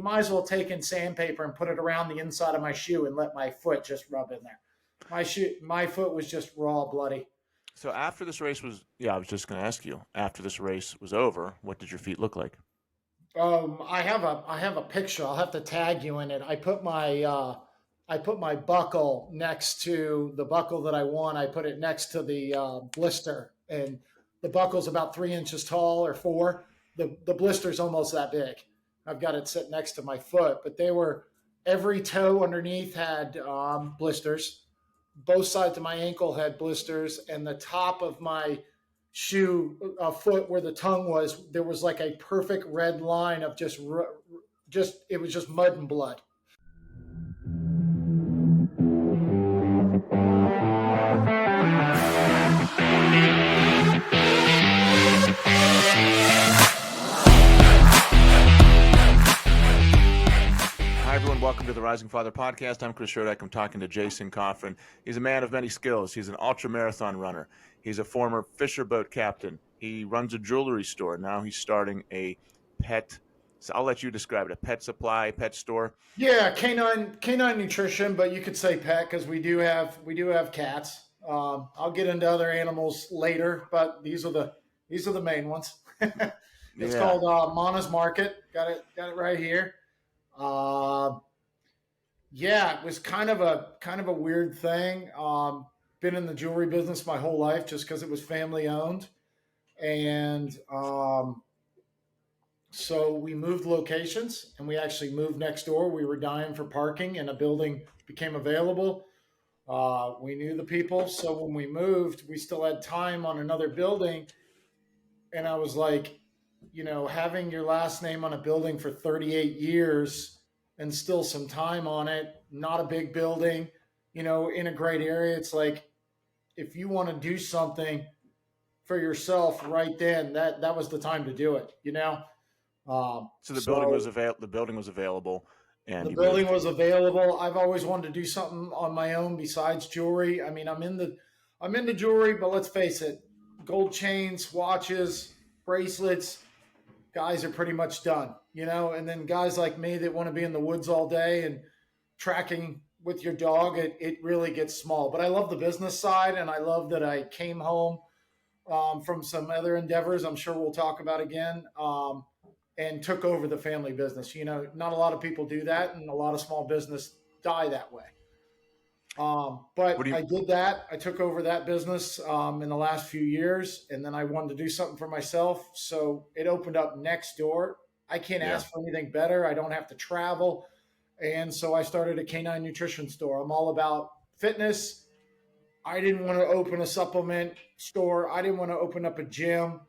might as well take in sandpaper and put it around the inside of my shoe and let my foot just rub in there. My foot was just raw, bloody. So after this race was, I was just going to ask you, after this race was over, what did your feet look like? I have a picture. I'll have to tag you in it. I put my buckle next to the buckle that I won. I put it next to the blister, and the buckle's about 3 inches tall or four. The blister's almost that big. I've got it sitting next to my foot, but they were every toe underneath had blisters. Both sides of my ankle had blisters, and the top of my shoe foot where the tongue was, there was like a perfect red line of just it was just mud and blood. Hi, everyone. Welcome to the Rising Father podcast. I'm Chris Rodack. I'm talking to Jason Coffrin. He's a man of many skills. He's an ultramarathon runner. He's a former fisher boat captain. He runs a jewelry store. Now he's starting a pet, so I'll let you describe it, a pet supply, pet store. Yeah, canine nutrition, but you could say pet because we do have cats. I'll get into other animals later, but these are the main ones. It's called Mana's Market. Got it right here. Yeah, it was kind of a weird thing. Been in the jewelry business my whole life just because it was family owned, and so we moved locations, and we actually moved next door. We were dying for parking, and a building became available. We knew the people, so when we moved, we still had time on another building, and I was like, having your last name on a building for 38 years and still some time on it, not a big building, in a great area. It's like, if you want to do something for yourself right then, that was the time to do it, So the building was available. The building was available, and the building was available. I've always wanted to do something on my own besides jewelry. I mean, I'm into jewelry, but let's face it, gold chains, watches, bracelets, guys are pretty much done, and then guys like me that want to be in the woods all day and tracking with your dog, it really gets small. But I love the business side, and I love that I came home from some other endeavors I'm sure we'll talk about again, and took over the family business. Not a lot of people do that, and a lot of small business die that way. But I did that. I took over that business in the last few years, and then I wanted to do something for myself. So it opened up next door. I can't ask for anything better. I don't have to travel. And so I started a canine nutrition store. I'm all about fitness. I didn't want to open a supplement store. I didn't want to open up a gym.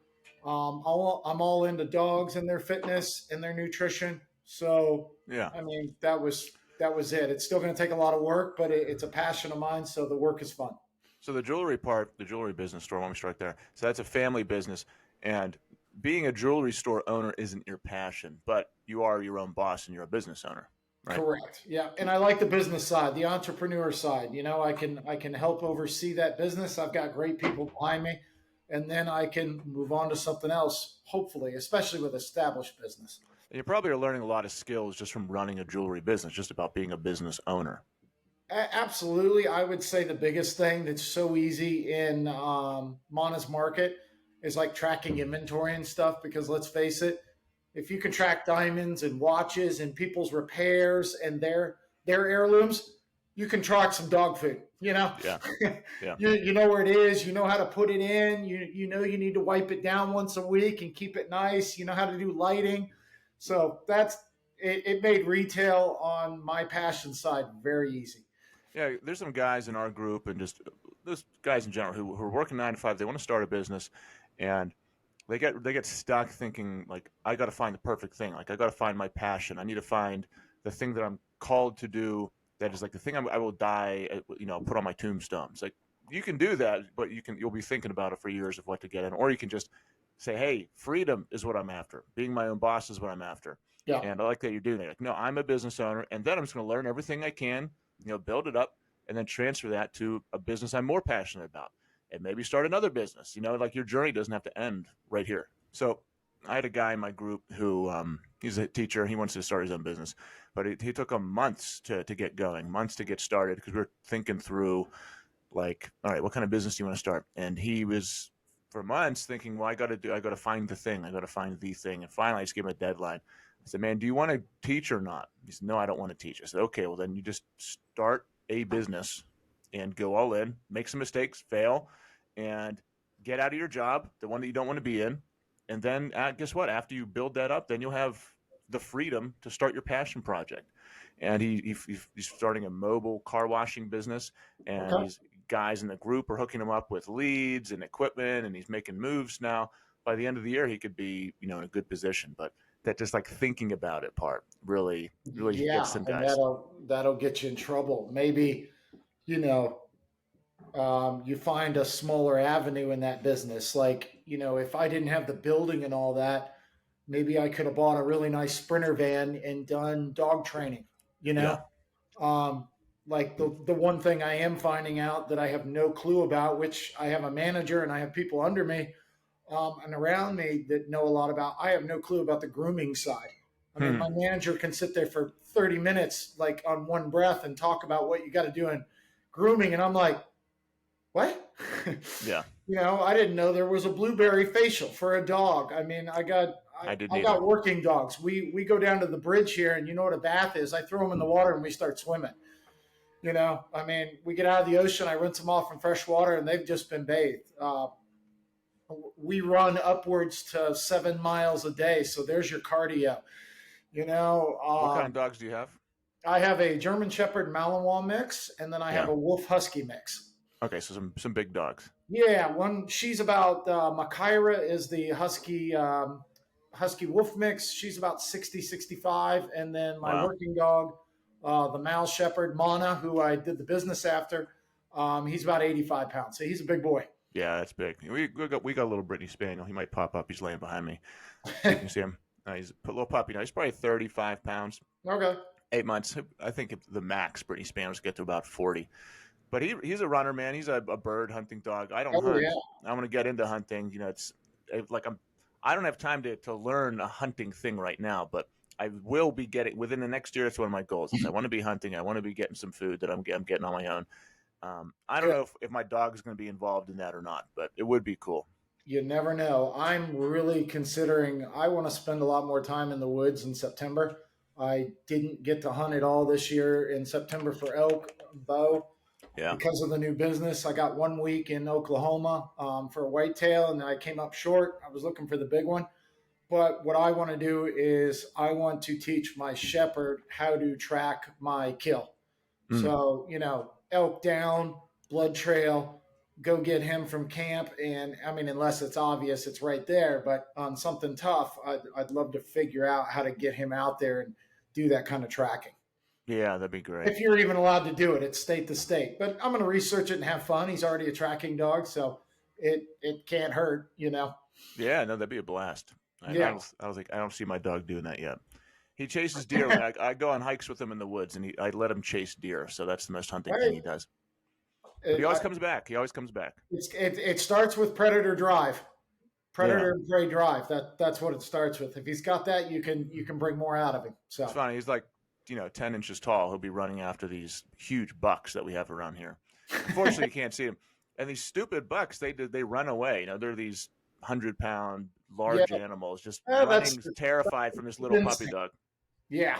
I'm all into dogs and their fitness and their nutrition. So, I mean, that was it. It's still going to take a lot of work, but it's a passion of mine. So the work is fun. So the jewelry business store, let me strike there. So that's a family business, and being a jewelry store owner isn't your passion, but you are your own boss and you're a business owner. Right? Correct. Yeah. And I like the business side, the entrepreneur side. I can help oversee that business. I've got great people behind me, and then I can move on to something else, hopefully, especially with established business. And you probably are learning a lot of skills just from running a jewelry business, just about being a business owner. Absolutely. I would say the biggest thing that's so easy in Mana's Market is like tracking inventory and stuff, because let's face it, if you can track diamonds and watches and people's repairs and their heirlooms, you can track some dog food, Yeah. You know where it is, you know how to put it in, you need to wipe it down once a week and keep it nice, you know how to do lighting. So it made retail on my passion side very easy. Yeah, there's some guys in our group, and just those guys in general who are working 9 to 5, they want to start a business, and they get stuck thinking, like, I got to find the perfect thing. Like, I got to find my passion. I need to find the thing that I'm called to do. That is like the thing I will die, put on my tombstone. It's like, you can do that, but you'll be thinking about it for years of what to get in. Or you can just say, hey, freedom is what I'm after. Being my own boss is what I'm after. Yeah. And I like that you're doing that. Like, no, I'm a business owner, and then I'm just going to learn everything I can, build it up, and then transfer that to a business I'm more passionate about. And maybe start another business. Like, your journey doesn't have to end right here. So I had a guy in my group who he's a teacher. He wants to start his own business, but he took him months to get going, months to get started because we were thinking through like, all right, what kind of business do you want to start? And he was for months thinking, well, I got to find the thing, I got to find the thing, and finally I just gave him a deadline. I said, man, do you want to teach or not? He said, no, I don't want to teach. I said, okay, well then you just start a business and go all in, make some mistakes, fail, and get out of your job, the one that you don't want to be in, and then guess what? After you build that up, then you'll have the freedom to start your passion project. And he's starting a mobile car washing business, and Okay. he's guys in the group are hooking him up with leads and equipment, and he's making moves now. By the end of the year, he could be, in a good position. But that just like thinking about it part really gets Yeah, some and guys. that'll get you in trouble. Maybe, you know, you find a smaller avenue in that business. Like, if I didn't have the building and all that, maybe I could have bought a really nice Sprinter van and done dog training, you Yeah. know? Um, like the one thing I am finding out that I have no clue about, which I have a manager and I have people under me and around me that know a lot about, I have no clue about the grooming side. I mean, Hmm. my manager can sit there for 30 minutes, like on one breath, and talk about what you got to do in grooming. And I'm like, what? Yeah. I didn't know there was a blueberry facial for a dog. I mean, I didn't I either. got working dogs. We go down to the bridge here, and you know what a bath is? I throw them in the water and we start swimming. I mean, we get out of the ocean, I rinse them off in fresh water, and they've just been bathed. We run upwards to 7 miles a day, so there's your cardio. You know, What kind of um, dogs do you have? I have a German Shepherd Malinois mix, and then I have Yeah. a Wolf Husky mix. Okay, so some big dogs. Yeah, she's about Makaira is the Husky Wolf mix. She's about 60, 65. And then my Wow. working dog, the Mal Shepherd, Mana, who I did the business after, he's about 85 pounds. So he's a big boy. Yeah, that's big. We got a little Brittany Spaniel. He might pop up. He's laying behind me. See if you can see him. He's a little puppy now. He's probably 35 pounds, Okay. 8 months. I think the max Brittany Spaniels get to about 40. But he's a runner, man. He's a bird hunting dog. I don't Oh, yeah. hunt. I'm gonna get into hunting. It's like I don't have time to learn a hunting thing right now, but I will be getting within the next year. That's one of my goals. Is I want to be hunting. I want to be getting some food that I'm getting on my own. I don't know if my dog is going to be involved in that or not, but it would be cool. You never know. I'm really considering, I want to spend a lot more time in the woods in September. I didn't get to hunt at all this year in September for elk, bow, Yeah. because of the new business. I got 1 week in Oklahoma for a whitetail, and I came up short. I was looking for the big one. But what I want to do is I want to teach my shepherd how to track my kill. Mm. So, elk down, blood trail, go get him from camp. And I mean, unless it's obvious, it's right there. But on something tough, I'd love to figure out how to get him out there and do that kind of tracking. Yeah, that'd be great. If you're even allowed to do it, it's state to state. But I'm going to research it and have fun. He's already a tracking dog, so it can't hurt. Yeah, no, that'd be a blast. Yeah. I was like, I don't see my dog doing that yet. He chases deer. I go on hikes with him in the woods, and I let him chase deer. So that's the most hunting thing he Hey, does. But he it, always comes back. He always comes back. it starts with predator drive, Yeah, predator and prey drive. That's what it starts with. If he's got that, you can bring more out of him. it's So funny. He's like 10 inches tall. He'll be running after these huge bucks that we have around here. Unfortunately, you can't see them. And these stupid bucks, they run away. They're these 100-pound yeah, large animals just that's running terrified from this little puppy instinct. dog. Yeah.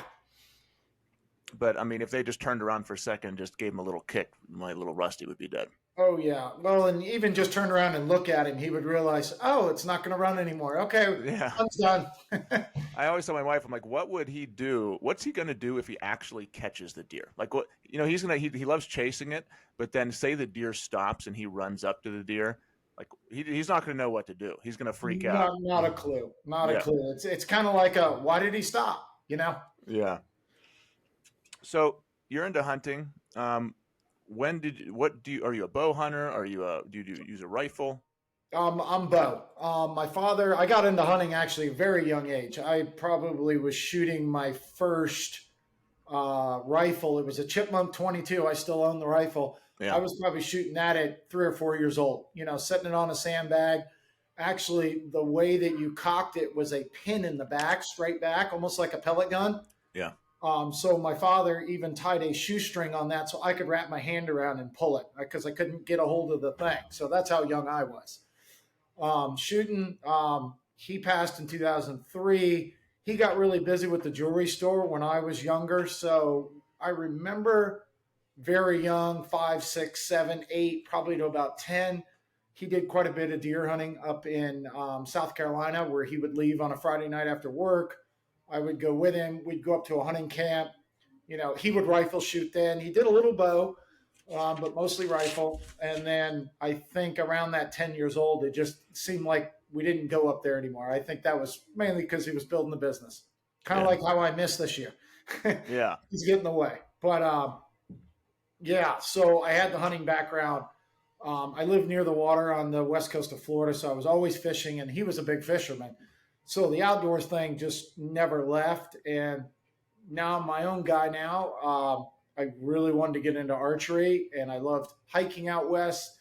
But I mean, if they just turned around for a second, just gave him a little kick, my little Rusty would be dead. Oh yeah. Well, and even just turn around and look at him, he would realize, oh, it's not going to run anymore. Okay, Yeah. I'm done. I always tell my wife, I'm like, what would he do? What's he going to do if he actually catches the deer? Like, what, he loves chasing it, but then say the deer stops and he runs up to the deer. Like, he's not going to know what to do. He's going to freak out. Not a clue. Not a Yeah. clue. It's kind of like why did he stop? Yeah. So you're into hunting. Are you a bow hunter? Do you use a rifle? I'm bow. My father, I got into hunting actually at a very young age. I probably was shooting my first rifle. It was a Chipmunk 22. I still own the rifle. I Yeah. was probably shooting that at 3 or 4 years old, setting it on a sandbag. actually the way that you cocked it was a pin in the back, straight back, almost like a pellet gun. Yeah. So my father even tied a shoestring on that so I could wrap my hand around and pull it because I couldn't get a hold of the thing. So that's how young I was. Shooting, he passed in 2003. He got really busy with the jewelry store when I was younger. So I remember very young, 5, 6, 7, 8, probably to about 10. He did quite a bit of deer hunting up in South Carolina, where he would leave on a Friday night after work. I would go with him. We'd go up to a hunting camp. He would rifle shoot then. He did a little bow, but mostly rifle. And then I think around that 10 years old, it just seemed like we didn't go up there anymore. I think that was mainly because he was building the business. Kind of like how I missed this year. Yeah. He's getting in the way. But yeah, so I had the hunting background. I lived near the water on the west coast of Florida, so I was always fishing, and he was a big fisherman. So the outdoors thing just never left. And now I'm my own guy now. I really wanted to get into archery, and I loved hiking out west.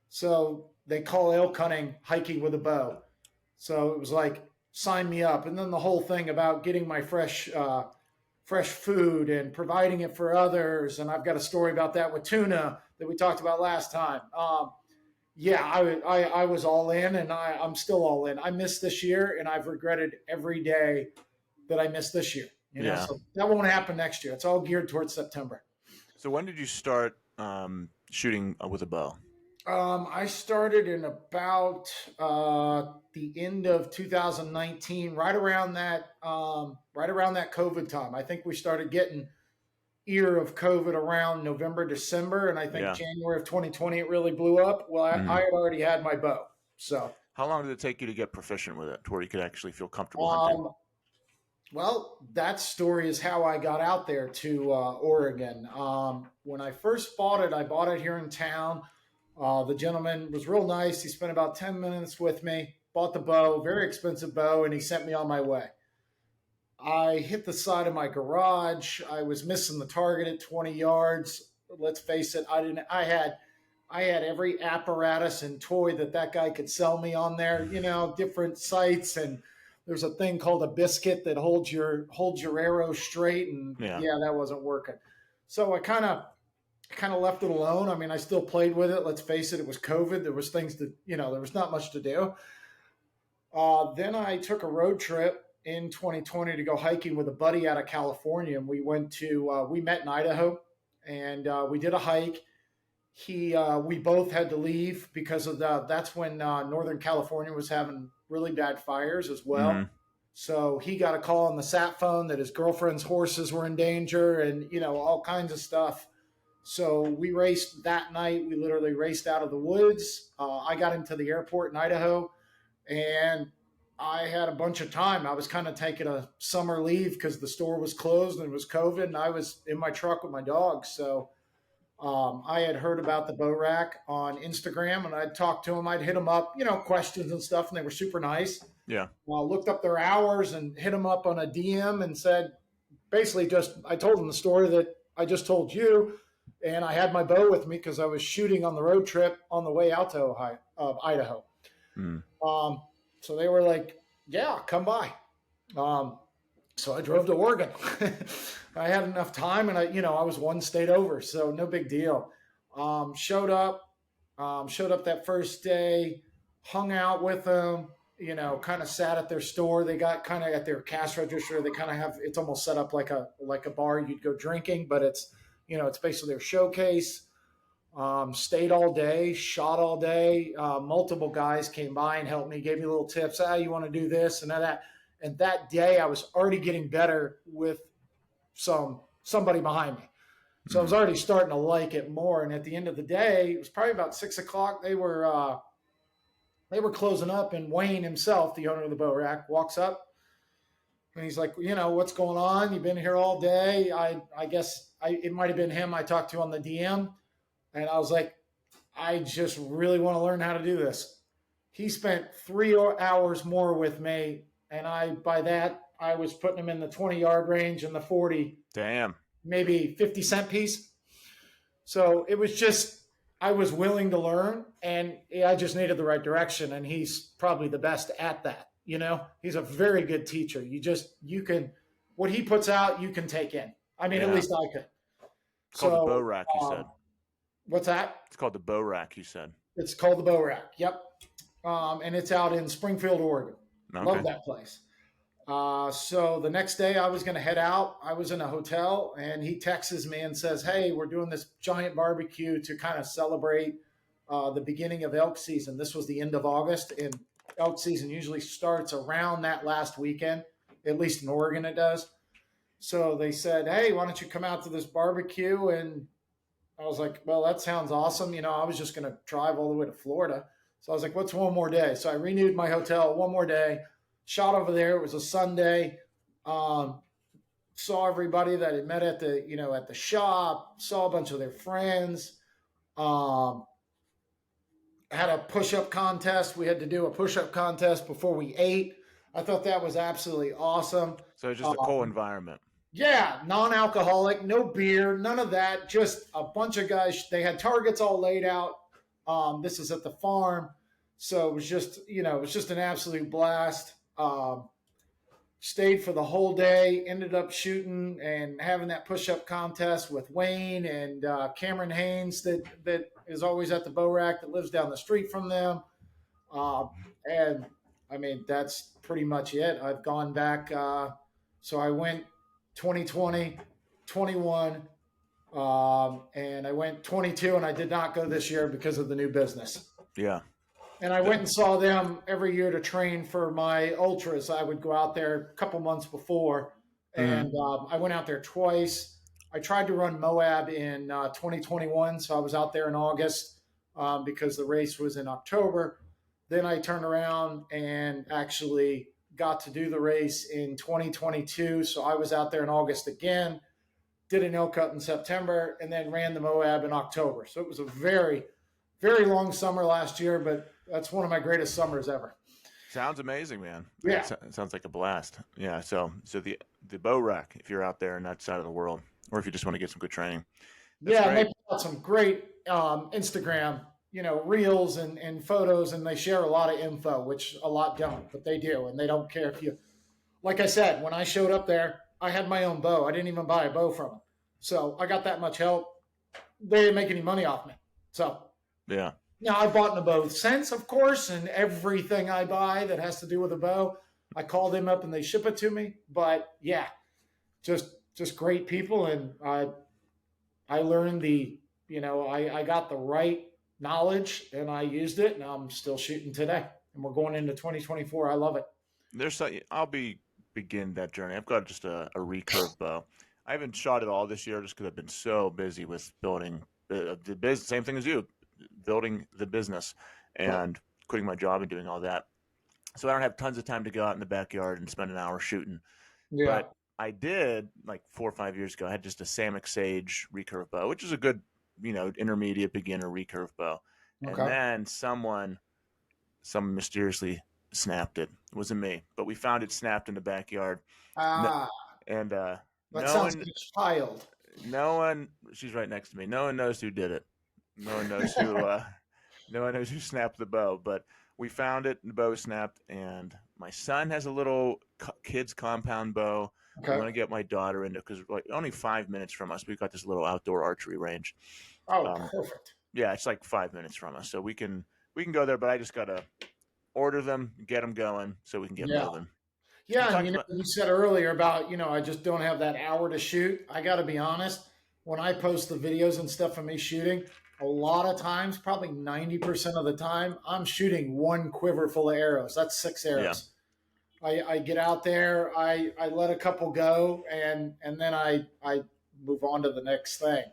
So they call elk hunting hiking with a bow. So it was like, sign me up. And then the whole thing about getting my fresh food and providing it for others. And I've got a story about that with tuna that we talked about last time. Yeah, I was all in, and I'm still all in. I missed this year, and I've regretted every day that I missed this year. So that won't happen next year. It's all geared towards September. So when did you start shooting with a bow? I started in about the end of 2019, right around that COVID time. I think we started getting ear of COVID around November, December, and I think January of 2020 it really blew up. Well, I had already had my bow. So how long did it take you to get proficient with it, to where you could actually feel comfortable hunting? Well, that story is how I got out there to Oregon. When I first bought it, I bought it here in town. The gentleman was real nice. He spent about 10 minutes with me, bought the bow, very expensive bow, and he sent me on my way. I hit the side of my garage. I was missing the target at 20 yards. Let's face it, I had every apparatus and toy that guy could sell me on there, different sights, and there's a thing called a biscuit that holds your arrow straight, and that wasn't working. So I kind of left it alone. I mean, I still played with it. Let's face it, it was COVID. There was things that, there was not much to do. Then I took a road trip in 2020 to go hiking with a buddy out of California. And we met in Idaho, and we did a hike. We both had to leave because of that's when Northern California was having really bad fires as well. Mm-hmm. So he got a call on the sat phone that his girlfriend's horses were in danger, and, all kinds of stuff. So we raced that night. We literally raced out of the woods. I got into the airport in Idaho, and I had a bunch of time. I was kind of taking a summer leave because the store was closed and it was COVID, and I was in my truck with my dog. So I had heard about the bow rack on Instagram, and I'd talk to them. I'd hit them up, questions and stuff, and they were super nice. Yeah. Looked up their hours and hit them up on a DM and said, basically I told them the story that I just told you. And I had my bow with me because I was shooting on the road trip on the way out to Idaho. Mm. So they were like, yeah, come by. So I drove to Oregon. I had enough time, and I was one state over, so no big deal. Showed up that first day, hung out with them, kind of sat at their store. They got kind of at their cash register. They kind of have, it's almost set up like a bar you'd go drinking, but it's basically their showcase. Stayed all day, shot all day. Multiple guys came by and helped me, gave me little tips. You want to do this and that. And that day I was already getting better with somebody behind me. So I was already starting to like it more. And at the end of the day, it was probably about 6:00. They were closing up, and Wayne himself, the owner of the bow rack, walks up. And he's like, what's going on? You've been here all day. I guess it might have been him I talked to on the DM. And I was like, I just really want to learn how to do this. He spent 3 hours more with me. And by that, I was putting him in the 20-yard range and the 40. Damn. Maybe 50-cent piece. So it was just, I was willing to learn, and I just needed the right direction. And he's probably the best at that. You know, he's a very good teacher. You can, what he puts out, you can take in. I mean, at Yeah. least I could. It's called the bow So, rack, you said. what's that? It's called the bow rack, you said. It's called the Bowhunting. Yep. And it's out in Springfield, Oregon. Okay. Love that place. So the next day I was going to head out. I was in a hotel, and he texts me and says, "Hey, we're doing this giant barbecue to kind of celebrate the beginning of elk season." This was the end of August, and elk season usually starts around that last weekend, at least in Oregon it does. So they said, "Hey, why don't you come out to this barbecue?" And I was like, "Well, that sounds awesome." You know, I was just going to drive all the way to Florida. So I was like, "What's one more day?" So I renewed my hotel one more day, shot over there. It was a Sunday. Saw everybody that had met at the shop, saw a bunch of their friends. Um, had a push-up contest. We had to do a push-up contest before we ate. I thought that was absolutely awesome. So it's just a cool environment. Yeah, non-alcoholic, no beer, none of that. Just a bunch of guys. They had targets all laid out. This is at the farm, so it was just an absolute blast. Stayed for the whole day. Ended up shooting and having that push-up contest with Wayne and Cameron Haynes, that is always at the bow rack, that lives down the street from them. And I mean, that's pretty much it. I've gone back. So I went 2020, 21, and I went 22, and I did not go this year because of the new business. Yeah. And I went and saw them every year to train for my ultras. I would go out there a couple months before, and I went out there twice. I tried to run Moab in 2021, so I was out there in August because the race was in October. Then I turned around and actually got to do the race in 2022. So I was out there in August again, did an elk cut in September, and then ran the Moab in October. So it was a very, very long summer last year, but that's one of my greatest summers ever. Sounds amazing, man. Yeah. It sounds like a blast. Yeah. So the bow rack, if you're out there in that side of the world, or if you just want to get some good training. Yeah, and they put out some great Instagram, reels and photos, and they share a lot of info, which a lot don't, but they do, and they don't care if you. Like I said, when I showed up there, I had my own bow. I didn't even buy a bow from them, so I got that much help. They didn't make any money off me, so yeah. Now I bought a bow since, of course, and everything I buy that has to do with a bow, I call them up and they ship it to me. But yeah, just great people, and I learned I got the right knowledge and I used it, and I'm still shooting today. And we're going into 2024. I love it. I'll begin that journey. I've got just a recurve bow. I haven't shot it all this year just because I've been so busy with building the business. Same thing as you, building the business and quitting my job and doing all that. So I don't have tons of time to go out in the backyard and spend an hour shooting. Yeah. But I did, like 4 or 5 years ago, I had just a Samick Sage recurve bow, which is a good, intermediate beginner recurve bow. Okay. And then someone mysteriously snapped it. It wasn't me, but we found it snapped in the backyard. And that sounds like a child. No one, she's right next to me. No one knows who did it. No one knows who. No one knows who snapped the bow. But we found it. The bow snapped, and my son has a little kid's compound bow. Okay. I want to get my daughter into, because like only 5 minutes from us, we've got this little outdoor archery range. Oh, perfect. Yeah, it's like 5 minutes from us, so we can go there. But I just gotta order them, get them going, so we can get moving. Yeah, and you said earlier about, I just don't have that hour to shoot. I got to be honest, when I post the videos and stuff of me shooting, a lot of times, probably 90% of the time, I'm shooting one quiver full of arrows. That's 6 arrows. Yeah. I get out there, I let a couple go, and then I move on to the next thing.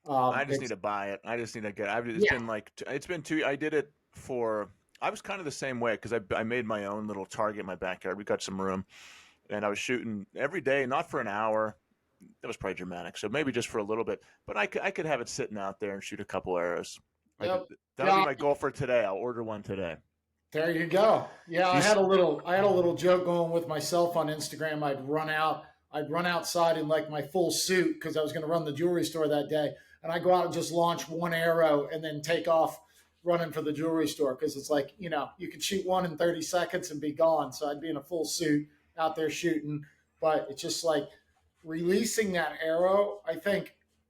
I just need to buy it. I just need to get it. It's been 2. I did it for. I was kind of the same way because I made my own little target in my backyard. We got some room, and I was shooting every day, not for an hour. That was probably dramatic. So maybe just for a little bit, but I could have it sitting out there and shoot a couple arrows. That'll be my goal for today. I'll order one today. There you go. Yeah, I had a little joke going with myself on Instagram. I'd run out I'd run outside in like my full suit because I was going to run the jewelry store that day. And I go out and just launch one arrow and then take off running for the jewelry store because it's like, you could shoot one in 30 seconds and be gone. So I'd be in a full suit out there shooting. But it's just like releasing that arrow.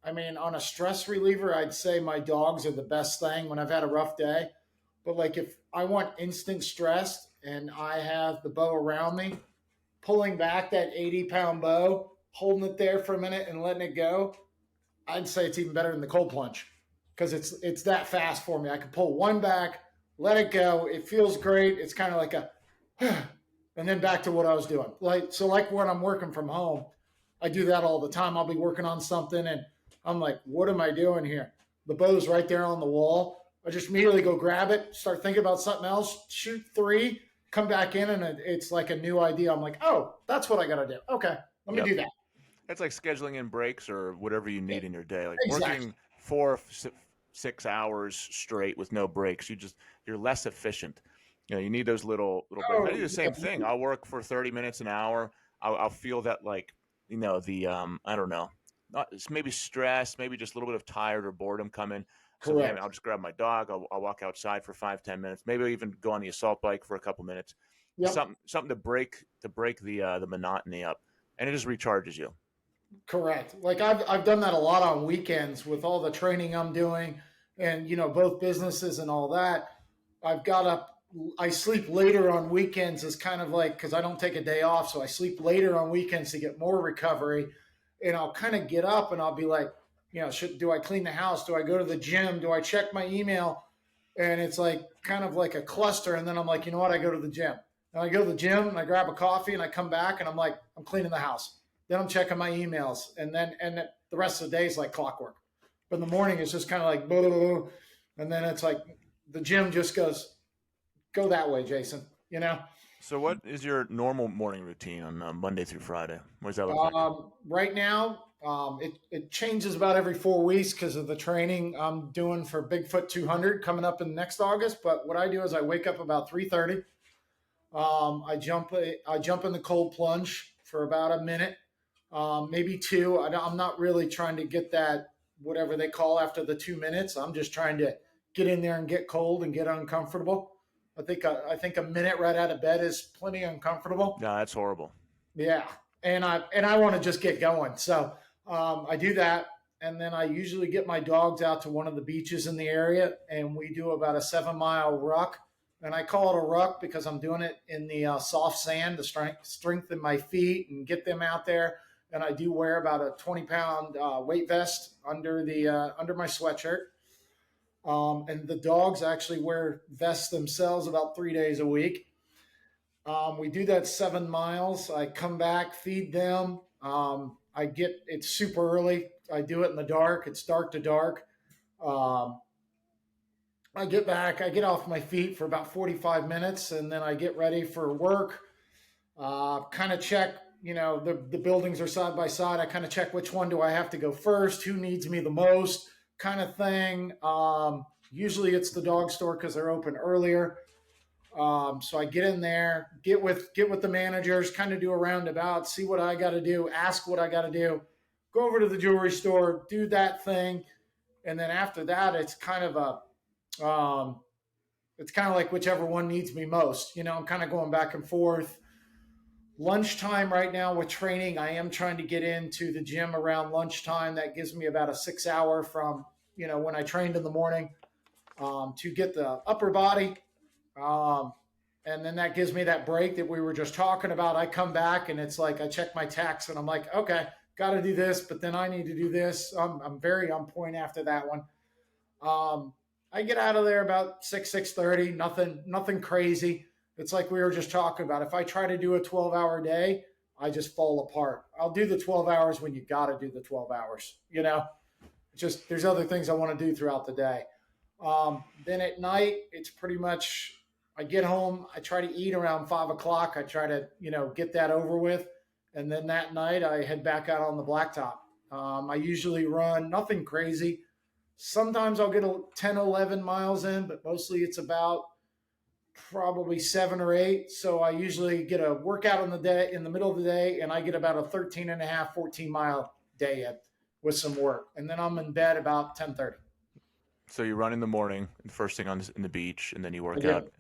I mean, on a stress reliever, I'd say my dogs are the best thing when I've had a rough day. But like if I want instant stress and I have the bow around me, pulling back that 80-pound bow, holding it there for a minute and letting it go, I'd say it's even better than the cold plunge because it's that fast for me. I can pull one back, let it go. It feels great. It's kind of like a, and then back to what I was doing. Like when I'm working from home, I do that all the time. I'll be working on something and I'm like, what am I doing here? The bow's right there on the wall. I just immediately go grab it, start thinking about something else, shoot 3, come back in, and it's like a new idea. I'm like, oh, that's what I got to do. Okay, let me do that. It's like scheduling in breaks or whatever you need in your day. Like Exactly. working 4, 6 hours straight with no breaks, you're less efficient. You need those little breaks. I do the same thing. I'll work for 30 minutes, an hour. I'll feel that like I don't know, not maybe stress, maybe just a little bit of tired or boredom coming. So then I'll just grab my dog. I'll walk outside for 5-10 minutes. Maybe I'll even go on the assault bike for a couple minutes. Yep. Something to break the monotony up, and it just recharges you. Correct. Like I've done that a lot on weekends with all the training I'm doing, and both businesses and all that. I sleep later on weekends is kind of like because I don't take a day off, so I sleep later on weekends to get more recovery, and I'll kind of get up and I'll be like, do I clean the house? Do I go to the gym? Do I check my email? And it's like kind of like a cluster. And then I'm like, you know what? I go to the gym. And I go to the gym and I grab a coffee and I come back and I'm like, I'm cleaning the house. Then I'm checking my emails. And the rest of the day is like clockwork. But in the morning, it's just kind of like, blah, blah, blah. And then it's like the gym just goes, go that way, Jason, So what is your normal morning routine on Monday through Friday? What does that look like? Right now, it changes about every 4 weeks because of the training I'm doing for Bigfoot 200 coming up in next August. But what I do is I wake up about 3:30. I jump in the cold plunge for about a minute, maybe 2. I'm not really trying to get that whatever they call after the 2 minutes. I'm just trying to get in there and get cold and get uncomfortable. I think a minute right out of bed is plenty uncomfortable. No, that's horrible. Yeah, and I want to just get going. So I do that, and then I usually get my dogs out to one of the beaches in the area, and we do about a 7-mile ruck. And I call it a ruck because I'm doing it in the soft sand to strengthen my feet and get them out there. And I do wear about a 20-pound weight vest under my sweatshirt. And the dogs actually wear vests themselves about 3 days a week. We do that 7 miles. I come back, feed them. It's super early. I do it in the dark. It's dark to dark. I get back, I get off my feet for about 45 minutes, and then I get ready for work. Kind of check, the buildings are side by side. I kind of check which one do I have to go first, who needs me the most, kind of thing. Usually it's the dog store because they're open earlier. So I get in there, get with the managers, kind of do a roundabout, see what I got to do, ask what I got to do, go over to the jewelry store, do that thing. And then after that, it's kind of like whichever one needs me most. I'm kind of going back and forth. Lunchtime right now with training, I am trying to get into the gym around lunchtime. That gives me about a 6 hour from, when I trained in the morning to get the upper body. And then that gives me that break that we were just talking about. I come back and it's like I check my text and I'm like, okay, got to do this, but then I need to do this. I'm very on point after that one. I get out of there about 6:30. Nothing crazy. It's like we were just talking about. If I try to do a 12-hour day, I just fall apart. I'll do the 12 hours when you got to do the 12 hours. Just there's other things I want to do throughout the day. Then at night, it's pretty much. I get home, I try to eat around 5 o'clock. I try to, get that over with. And then that night I head back out on the blacktop. I usually run nothing crazy. Sometimes I'll get 10, 11 miles in, but mostly it's about probably 7 or 8. So I usually get a workout in the day, in the middle of the day, and I get about a 13 and a half, 14 mile day with some work. And then I'm in bed about 10:30. So you run in the morning, the first thing on in the beach, and then you work out, Yep.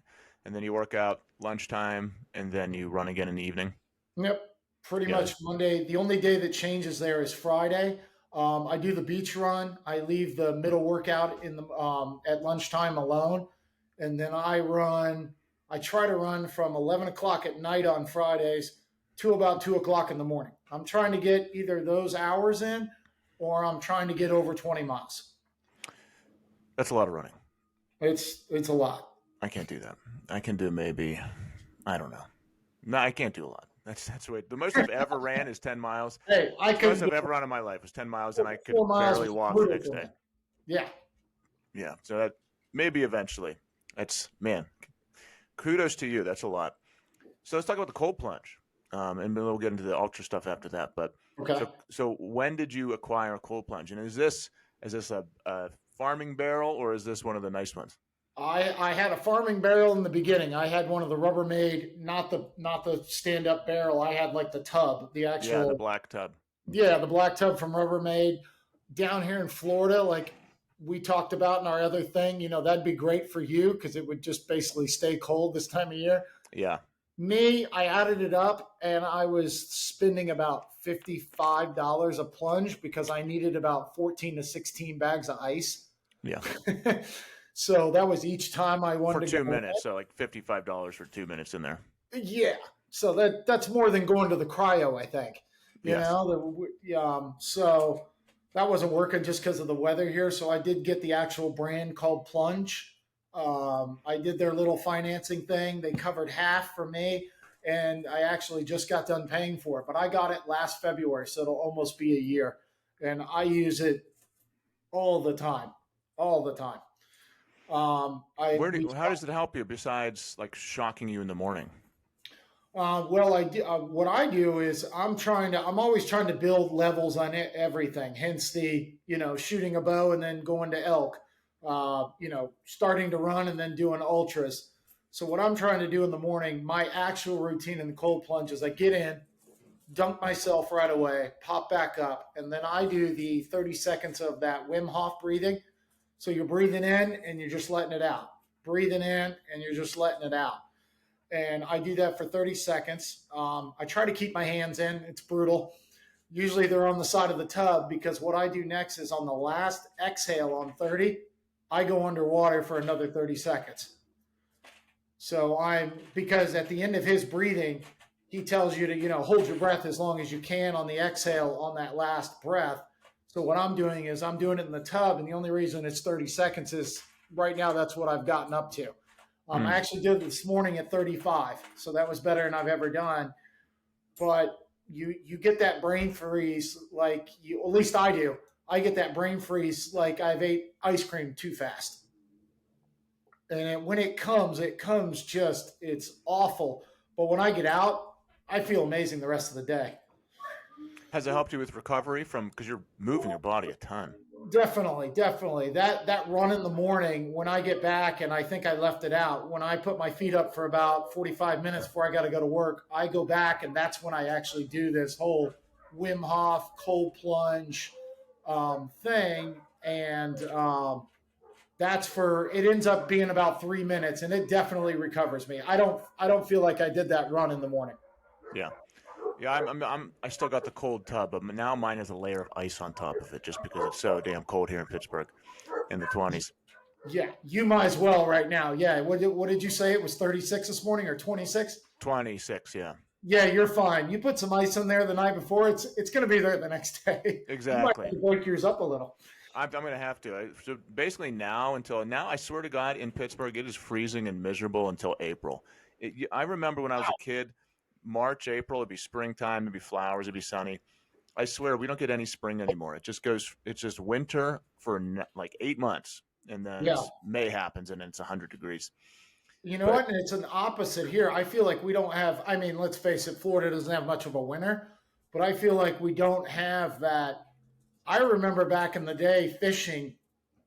and then you work out lunchtime, and then you run again in the evening. Yep. Pretty Yeah, much Monday. The only day that changes there is Friday. I do the beach run. I leave the middle workout in the at lunchtime alone, and then I run. I try to run from 11 o'clock at night on Fridays to about 2 o'clock in the morning. I'm trying to get either those hours in, or I'm trying to get over 20 miles. that's a lot of running. It's a lot. I can't do that. I can do maybe, I don't know. No, I can't do a lot. That's the most I've ever ran is 10 miles. Hey, I The most could I've ever run in my life was 10 miles, and I could 4 miles barely was walk the brutal next for day. me. Yeah. Yeah, so that maybe eventually. That's man. Kudos to you. That's a lot. So let's talk about the cold plunge, and then we'll get into the ultra stuff after that. But Okay. so when did you acquire a cold plunge, and is this a farming barrel, or is this one of the nice ones? I had a farming barrel in the beginning. I had one of the Rubbermaid, not the stand up barrel. I had like the tub, the Yeah, the actual, black tub. yeah, the black tub from Rubbermaid. Down here in Florida, like we talked about in our other thing, that'd be great for you because it would just basically stay cold this time of year. Yeah, Me, I added it up and I was spending about $55 a plunge because I needed about 14 to 16 bags of ice. yeah. So that was each time I For wanted to 2 minutes, so like $55 for 2 minutes in there. Yeah, so that's more than going to the cryo, I think. Yes. So that wasn't working just because of the weather here. So I did get the actual brand called Plunge. I did their little financing thing. They covered half for me, and I actually just got done paying for it. But I got it last February, so it'll almost be a year, and I use it all the time, all the time. How does it help you besides like shocking you in the morning? Well, what I do is I'm always trying to build levels on everything. Hence the, shooting a bow and then going to elk, starting to run and then doing ultras. So what I'm trying to do in the morning, my actual routine in the cold plunge is I get in, dunk myself right away, pop back up, and then I do the 30 seconds of that Wim Hof breathing. So you're breathing in and you're just letting it out. Breathing in and you're just letting it out. And I do that for 30 seconds. I try to keep my hands in. It's brutal. Usually they're on the side of the tub because what I do next is on the last exhale on 30, I go underwater for another 30 seconds. So because at the end of his breathing, he tells you to, hold your breath as long as you can on the exhale on that last breath. So what I'm doing is I'm doing it in the tub. And the only reason it's 30 seconds is right now that's what I've gotten up to. I actually did it this morning at 35, so that was better than I've ever done. But you get that brain freeze like at least I do. I get that brain freeze like I've ate ice cream too fast. And when it comes just, it's awful. But when I get out, I feel amazing the rest of the day. Has it helped you with recovery because you're moving your body a ton? Definitely. That run in the morning when I get back, and I think I left it out, when I put my feet up for about 45 minutes before I got to go to work, I go back, and that's when I actually do this whole Wim Hof cold plunge thing. And it ends up being about 3 minutes, and it definitely recovers me. I don't feel like I did that run in the morning. Yeah. Yeah, I still got the cold tub, but now mine has a layer of ice on top of it just because it's so damn cold here in Pittsburgh in the 20s. Yeah, you might as well right now. Yeah, what did you say? It was 36 this morning or 26? 26, yeah. Yeah, you're fine. You put some ice in there the night before, it's going to be there the next day. Exactly. You might have to break yours up a little. I'm going to have to. So basically until now, I swear to God, in Pittsburgh, it is freezing and miserable until April. I remember when I was a kid, March, April, it'd be springtime, it'd be flowers, it'd be sunny. I swear we don't get any spring anymore. It's just winter for like 8 months. And then May happens and then it's 100 degrees. You know what? And it's an opposite here. I feel like we don't have, let's face it, Florida doesn't have much of a winter, but I feel like we don't have that. I remember back in the day fishing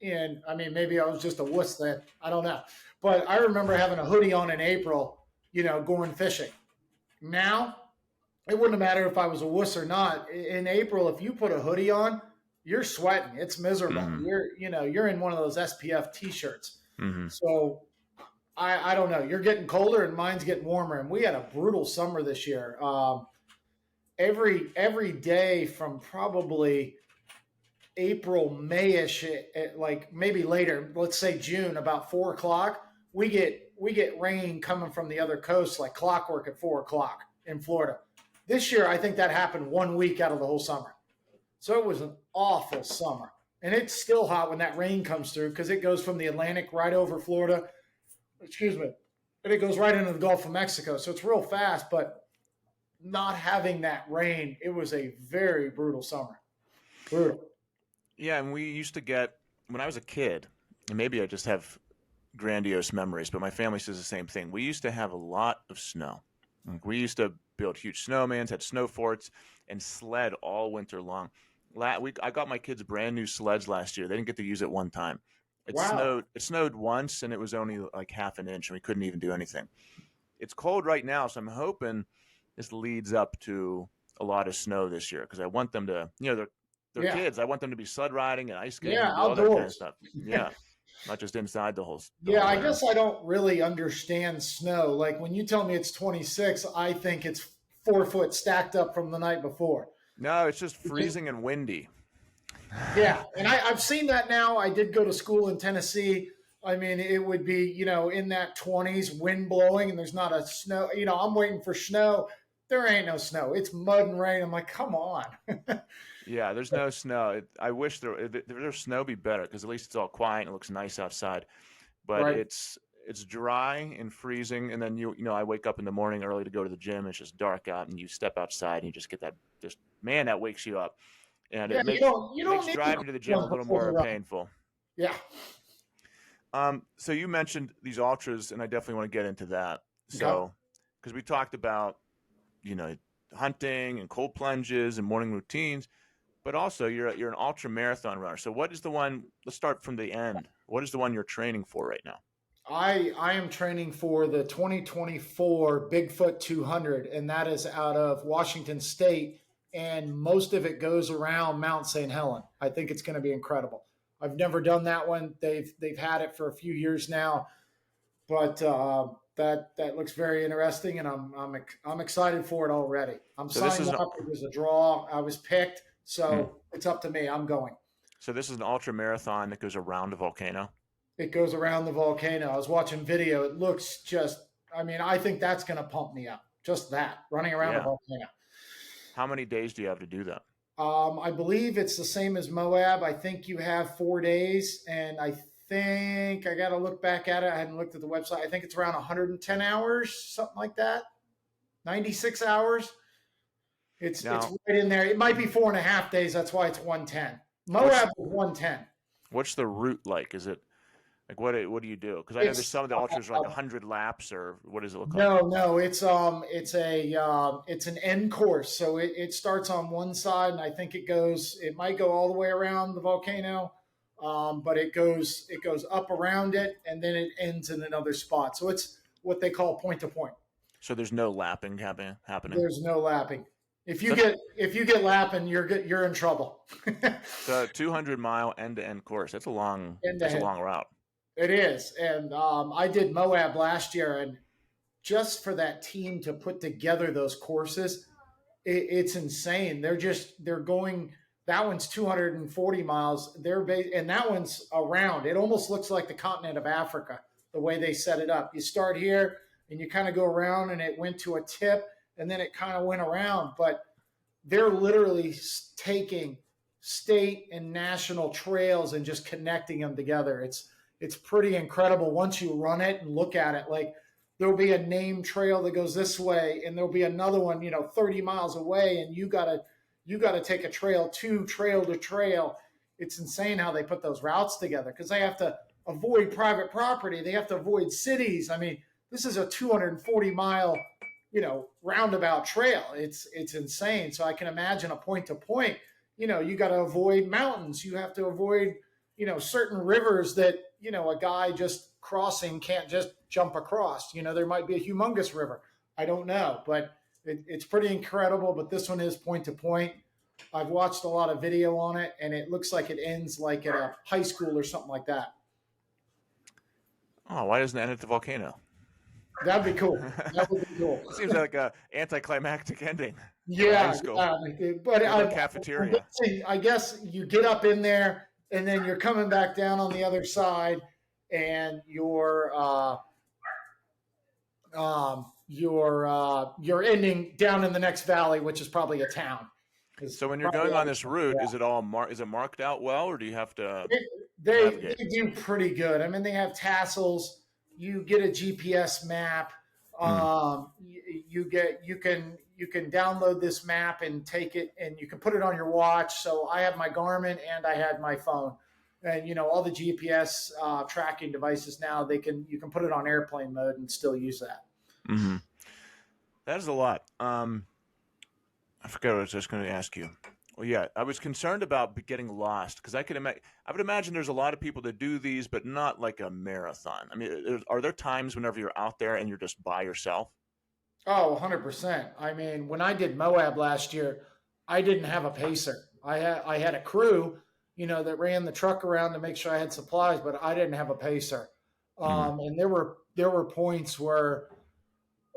And I mean, maybe I was just a wuss then. I don't know. But I remember having a hoodie on in April, going fishing. Now, it wouldn't matter if I was a wuss or not. In April, if you put a hoodie on, you're sweating. It's miserable. Mm-hmm. You're in one of those SPF t-shirts. Mm-hmm. So I don't know. You're getting colder and mine's getting warmer. And we had a brutal summer this year. Every day from probably April, Mayish, like maybe later, let's say June, about 4:00, we get rain coming from the other coast like clockwork at 4:00 in Florida. This year, I think that happened 1 week out of the whole summer. So it was an awful summer. And it's still hot when that rain comes through because it goes from the Atlantic right over Florida. Excuse me. And it goes right into the Gulf of Mexico. So it's real fast, but not having that rain, it was a very brutal summer. Brutal. Yeah, and we used to get, when I was a kid, and maybe I just have grandiose memories, but my family says the same thing. We used to have a lot of snow. Like, we used to build huge snowmans, had snow forts, and sled all winter long. I got my kids brand new sleds last year. They didn't get to use it one time. Wow. It snowed once, and it was only like half an inch, and we couldn't even do anything. It's cold right now, so I'm hoping this leads up to a lot of snow this year because I want them to, they're kids. I want them to be sled riding and ice skating and do all that kind of stuff. Yeah, not just inside the whole. I guess I don't really understand snow. Like when you tell me it's 26, I think it's 4 foot stacked up from the night before. No, it's just freezing and windy. Yeah, and I've seen that now. I did go to school in Tennessee. I mean, it would be, in that 20s, wind blowing, and there's not a snow. I'm waiting for snow. There ain't no snow. It's mud and rain. I'm like, come on. Yeah, there's no snow. I wish there's snow be better because at least it's all quiet and it looks nice outside. But Right. it's dry and freezing, and then I wake up in the morning early to go to the gym. It's just dark out, and you step outside and you just get that that wakes you up, and it makes driving to the gym a little more painful. Yeah. So you mentioned these ultras, and I definitely want to get into that. So, because we talked about, hunting and cold plunges and morning routines, but also you're an ultra marathon runner. So what is the one? Let's start from the end. What is the one you're training for right now? I am training for the 2024 Bigfoot 200, and that is out of Washington State, and most of it goes around Mount St. Helen. I think it's going to be incredible. I've never done that one. They've had it for a few years now, but that looks very interesting, and I'm excited for it already. I'm signing up. It was a draw. I was picked, so it's up to me. I'm going. So this is an ultra marathon that goes around a volcano. It goes around the volcano. I was watching video. It looks I think that's going to pump me up. Just that, running around the volcano. How many days do you have to do that? I believe it's the same as Moab. I think you have 4 days, and I think I got to look back at it. I hadn't looked at the website. I think it's around 110 hours, something like that. 96 hours. It's right in there. It might be 4.5 days. That's why it's 110. Moab is 110. What's the route like? Is it like what do you do? Because I know there's some of the ultras are like 100 laps, or what does it look like? No, it's an end course. So it starts on one side, and I think it might go all the way around the volcano, but it goes up around it, and then it ends in another spot. So it's what they call point to point. So there's no lapping happening. There's no lapping. If you get lapping, you're in trouble. The 200-mile end-to-end course. That's a long route. It is. And I did Moab last year, and just for that team to put together those courses, it's insane. They're going, that one's 240 miles. And that one's around. It almost looks like the continent of Africa, the way they set it up. You start here and you kind of go around, and it went to a tip, and then it kind of went around. But they're literally taking state and national trails and just connecting them together. It's pretty incredible once you run it and look at it. Like, there'll be a named trail that goes this way, and there'll be another one, 30 miles away, and you gotta take a trail to trail. It's insane how they put those routes together because they have to avoid private property. They have to avoid cities. I mean, this is a 240-mile, roundabout trail. It's insane. So I can imagine a point to point. You got to avoid mountains. You have to avoid certain rivers that, a guy just crossing can't just jump across. There might be a humongous river. I don't know, but it's pretty incredible. But this one is point to point. I've watched a lot of video on it, and it looks like it ends like at a high school or something like that. Oh, why doesn't it end at the volcano? That'd be cool. That would be cool. It seems like a anticlimactic ending. Yeah, but cafeteria. I guess you get up in there, and then you're coming back down on the other side, and you're ending down in the next valley, which is probably a town. So when you're going on this route, is it all is it marked out well, or do you have to? They do pretty good. I mean, they have tassels. You get a GPS map. You can download this map and take it, and you can put it on your watch. So I have my Garmin and I had my phone, and all the GPS tracking devices now you can put it on airplane mode and still use that. Mm-hmm. That is a lot. I forgot what I was just going to ask you. Well, yeah, I was concerned about getting lost because I would imagine there's a lot of people that do these, but not like a marathon. I mean, are there times whenever you're out there and you're just by yourself? Oh, 100%. I mean, when I did Moab last year, I didn't have a pacer. I had a crew, that ran the truck around to make sure I had supplies, but I didn't have a pacer. And there were points where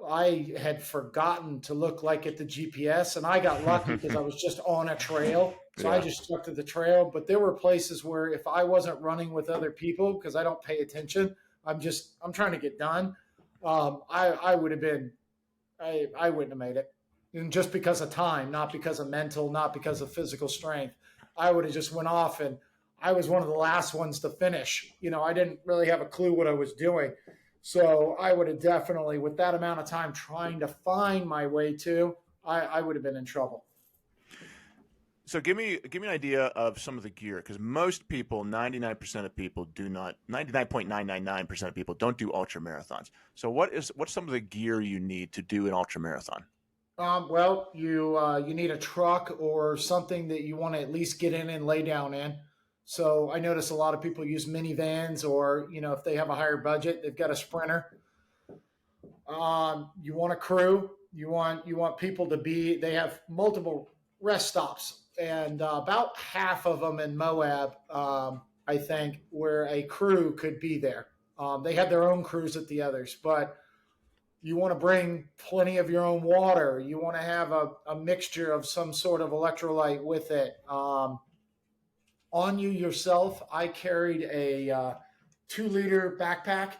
I had forgotten to look like at the GPS, and I got lucky because I was just on a trail. So I just stuck to the trail. But there were places where if I wasn't running with other people, because I don't pay attention, I'm trying to get done. I would have been, I wouldn't have made it. And just because of time, not because of mental, not because of physical strength, I would have just went off, and I was one of the last ones to finish. I didn't really have a clue what I was doing. So I would have definitely, with that amount of time trying to find my way to, I would have been in trouble. So give me an idea of some of the gear, because most people, 99% of people do not, 99.999% of people don't do ultra marathons. So what's some of the gear you need to do an ultra marathon? Well, you need a truck or something that you want to at least get in and lay down in. So I notice a lot of people use minivans, or, if they have a higher budget, they've got a Sprinter. You want a crew. You want people to they have multiple rest stops, and about half of them in Moab, I think, where a crew could be there. They had their own crews at the others, but you want to bring plenty of your own water. You want to have a mixture of some sort of electrolyte with it. On you yourself, I carried a 2-liter backpack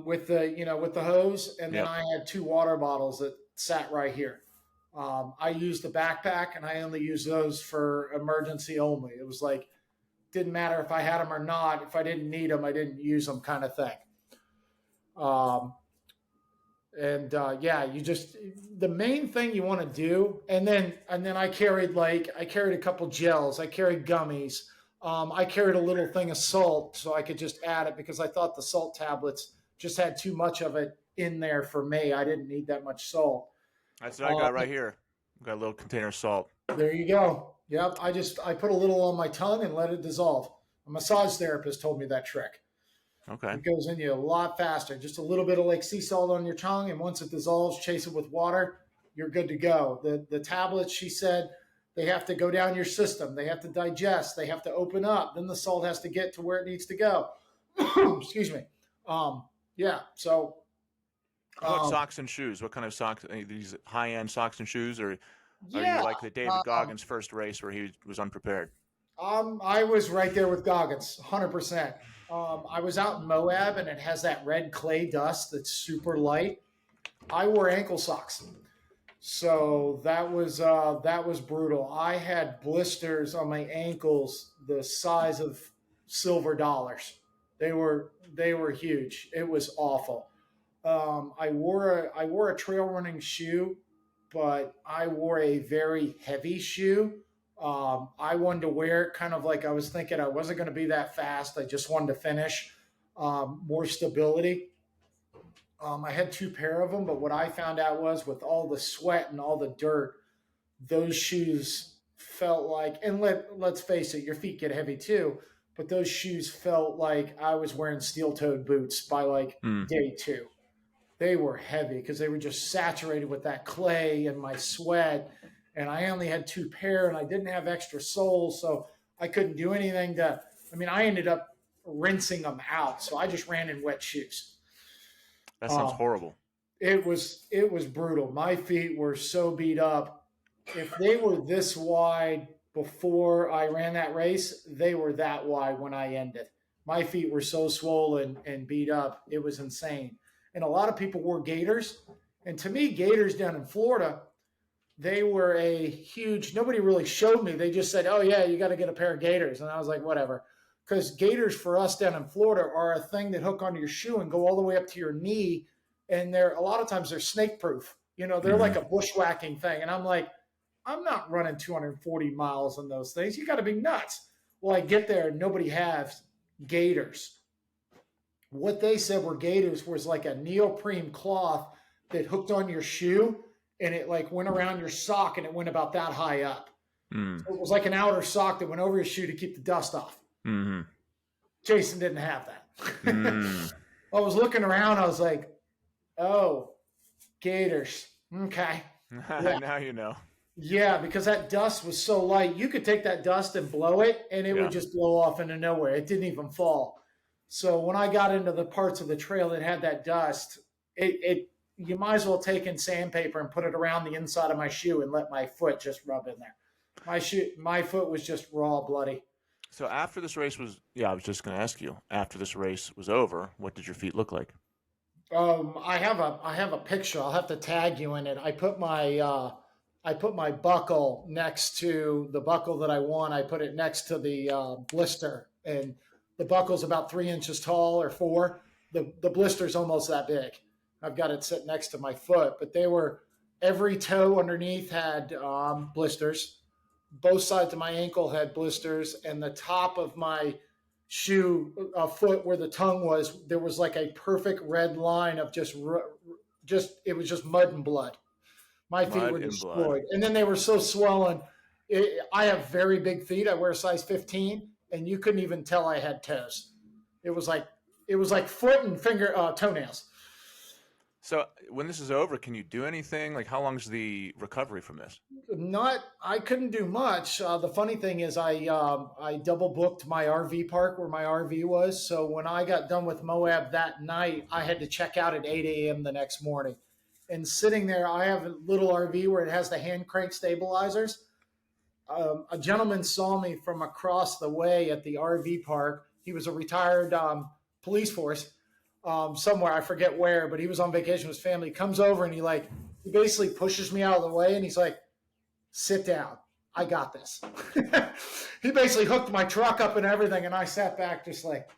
with the hose, and then I had 2 water bottles that sat right here. I used the backpack, and I only used those for emergency only. It was like, didn't matter if I had them or not. If I didn't need them, I didn't use them, kind of thing. The main thing you want to do, and then I carried a couple gels, I carried gummies, I carried a little thing of salt so I could just add it because I thought the salt tablets just had too much of it in there for me. I didn't need that much salt. That's what I got right here. I've got a little container of salt. There you go. Yep, I put a little on my tongue and let it dissolve. A massage therapist told me that trick. Okay. It goes in you a lot faster. Just a little bit of like sea salt on your tongue, and once it dissolves, chase it with water. You're good to go. The tablets, she said, they have to go down your system. They have to digest. They have to open up. Then the salt has to get to where it needs to go. Excuse me. So. What about socks and shoes? What kind of socks? These high-end socks and shoes, or are you like the David Goggins first race where he was unprepared? I was right there with Goggins, 100%. I was out in Moab, and it has that red clay dust that's super light. I wore ankle socks, so that was brutal. I had blisters on my ankles the size of silver dollars. They were huge. It was awful. I wore a trail running shoe, but I wore a very heavy shoe. I wanted to wear it kind of like I was thinking I wasn't going to be that fast. I just wanted to finish, more stability. I had 2 pair of them, but what I found out was with all the sweat and all the dirt, those shoes felt like, and let's face it, your feet get heavy too, but those shoes felt like I was wearing steel-toed boots by like Mm. day 2. They were heavy because they were just saturated with that clay and my sweat. And I only had 2 pair and I didn't have extra soles. So I couldn't do anything I ended up rinsing them out. So I just ran in wet shoes. That sounds Um, horrible. it was brutal. My feet were so beat up. If they were this wide before I ran that race, they were that wide when I ended. My feet were so swollen and beat up. It was insane. And a lot of people wore Gators. And to me, Gators down in Florida, they were a huge, nobody really showed me. They just said, oh, yeah, you got to get a pair of Gators. And I was like, whatever. Because Gators for us down in Florida are a thing that hook onto your shoe and go all the way up to your knee. And they're a lot of times they're snake proof. They're like a bushwhacking thing. And I'm like, I'm not running 240 miles on those things. You got to be nuts. Well, I get there, nobody has Gators. What they said were Gators was like a neoprene cloth that hooked on your shoe and it like went around your sock and it went about that high up. Mm. So it was like an outer sock that went over your shoe to keep the dust off. Mm-hmm. Jason didn't have that. Mm. I was looking around. I was like, oh, Gators. Okay. Yeah. Now you know. Yeah, because that dust was so light. You could take that dust and blow it, and it Yeah. would just blow off into nowhere. It didn't even fall. So when I got into the parts of the trail that had that dust, you might as well take in sandpaper and put it around the inside of my shoe and let my foot just rub in there. My foot was just raw, bloody. So after this race was, I was just going to ask you, after this race was over, what did your feet look like? I have a picture. I'll have to tag you in it. I put my buckle next to the buckle that I won. I put it next to the blister, and the buckle's about 3 inches tall or 4. The blister's almost that big. I've got it sitting next to my foot, but every toe underneath had blisters. Both sides of my ankle had blisters, and the top of my shoe, foot where the tongue was, there was like a perfect red line of just it was just mud and blood. My feet were destroyed. And then they were so swollen. I have very big feet. I wear a size 15, and you couldn't even tell I had toes. It was like foot and finger toenails. So when this is over, can you do anything? Like, how long is the recovery from this? I couldn't do much. The funny thing is I double booked my RV park where my RV was. So when I got done with Moab that night, I had to check out at 8 a.m. the next morning. And sitting there, I have a little RV where it has the hand crank stabilizers. A gentleman saw me from across the way at the RV park. He was a retired police force somewhere, I forget where, but he was on vacation with his family. He comes over and he basically pushes me out of the way and he's like, sit down. I got this. He basically hooked my truck up and everything, and I sat back just like,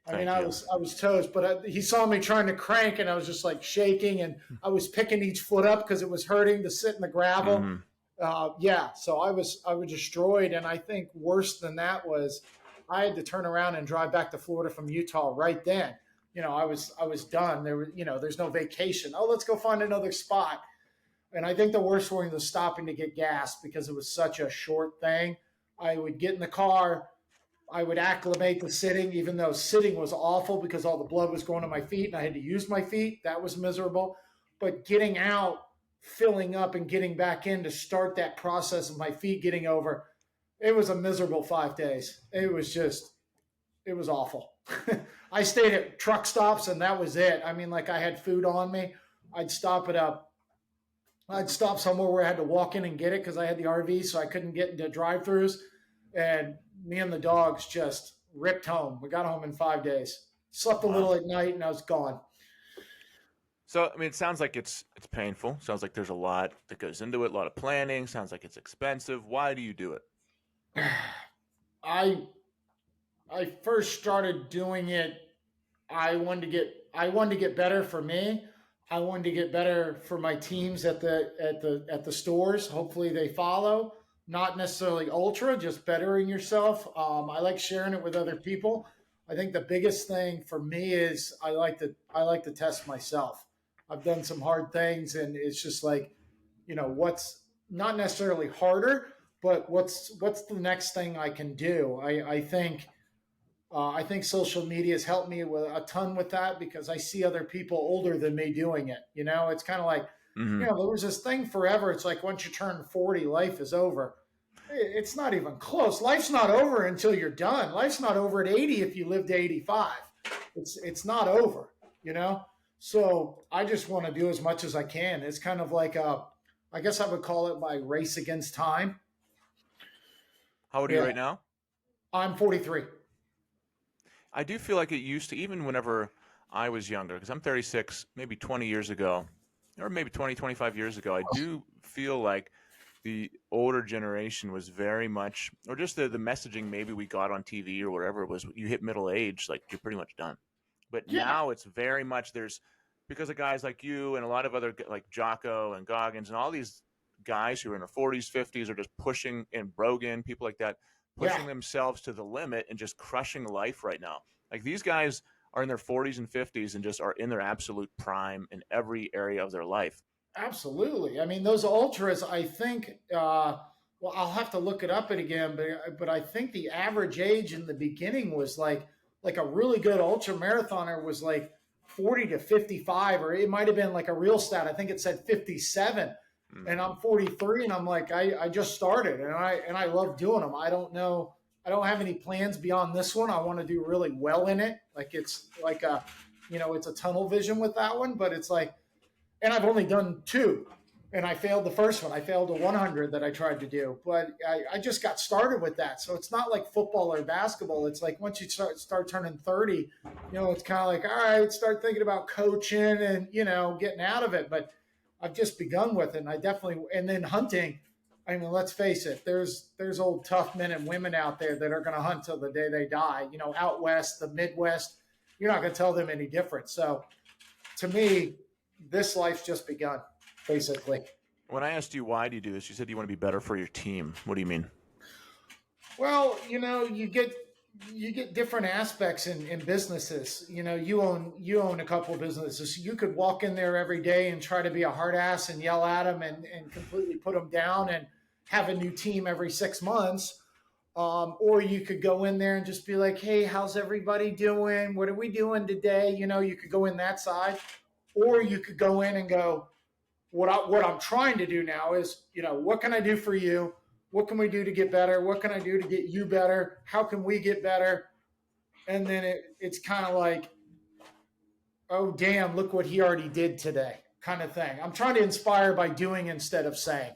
I was toast, but he saw me trying to crank and I was just like shaking, and I was picking each foot up because it was hurting to sit in the gravel. Mm-hmm. So I was destroyed. And I think worse than that was I had to turn around and drive back to Florida from Utah right then. I was done. There's no vacation. Oh, let's go find another spot. And I think the worst one was stopping to get gas because it was such a short thing. I would get in the car. I would acclimate to sitting, even though sitting was awful because all the blood was going to my feet and I had to use my feet. That was miserable. But getting out, filling up, and getting back in to start that process of my feet getting over, it was a miserable 5 days. It was awful. I stayed at truck stops and that was it. I mean, like I had food on me. I'd stop somewhere where I had to walk in and get it because I had the RV, so I couldn't get into drive-thrus. And me and the dogs just ripped home. We got home in 5 days. Slept a little at night, and I was gone. So, I mean, it sounds like it's painful. Sounds like there's a lot that goes into it, a lot of planning. Sounds like it's expensive. Why do you do it? I first started doing it. I wanted to get better for me. I wanted to get better for my teams at the stores. Hopefully they follow. Not necessarily ultra, just bettering yourself. I like sharing it with other people. I think the biggest thing for me is I like to test myself. I've done some hard things, and it's just like, what's not necessarily harder, but what's the next thing I can do? I think social media has helped me with a ton with that because I see other people older than me doing it. You know, it's kind of like, Mm-hmm. there was this thing forever. It's like once you turn 40, life is over. It's not even close. Life's not over until you're done. Life's not over at 80 if you live to 85. It's not over, you know? So I just want to do as much as I can. It's kind of like I guess I would call it my race against time. How old are you Yeah, right now? I'm 43. I do feel like it used to, even whenever I was younger, because I'm 36, maybe 20 years ago, or maybe 20, 25 years ago, I do feel like the older generation was very much, or just the messaging maybe we got on TV or whatever it was, you hit middle age, like you're pretty much done. But Yeah, now it's very much because of guys like you and a lot of other like Jocko and Goggins and all these guys who are in their 40s, 50s are just pushing, and Brogan, people like that, yeah. pushing themselves to the limit and just crushing life right now. Like these guys are in their 40s and 50s and just are in their absolute prime in every area of their life. Absolutely. I mean, those ultras, I think, well, I'll have to look it up again, but I think the average age in the beginning was like a really good ultra marathoner was like 40 to 55, or it might have been like a real stat. I think it said 57, Mm. and I'm 43, and I'm like, I just started, and I love doing them. I don't know, I don't have any plans beyond this one. I want to do really well in it. Like it's like it's a tunnel vision with that one, but it's like, and I've only done two, and I failed the first one. I failed a 100 that I tried to do, but I just got started with that. So it's not like football or basketball. It's like once you start turning 30, it's kind of like, all right, start thinking about coaching and getting out of it. But I've just begun with it, and I definitely. And then hunting. I mean, let's face it. There's old tough men and women out there that are going to hunt till the day they die. Out west, the Midwest, you're not going to tell them any different. So to me, this life's just begun, basically. When I asked you why do you do this, you said you want to be better for your team. What do you mean? Well, you get different aspects in businesses. You own a couple of businesses. You could walk in there every day and try to be a hard ass and yell at them and completely put them down and have a new team every 6 months. Or you could go in there and just be like, hey, how's everybody doing? What are we doing today? You could go in that side, or you could go in and go, what I'm trying to do now is, what can I do for you? What can we do to get better? What can I do to get you better? How can we get better? And then it's kind of like, oh, damn, look what he already did today kind of thing. I'm trying to inspire by doing instead of saying.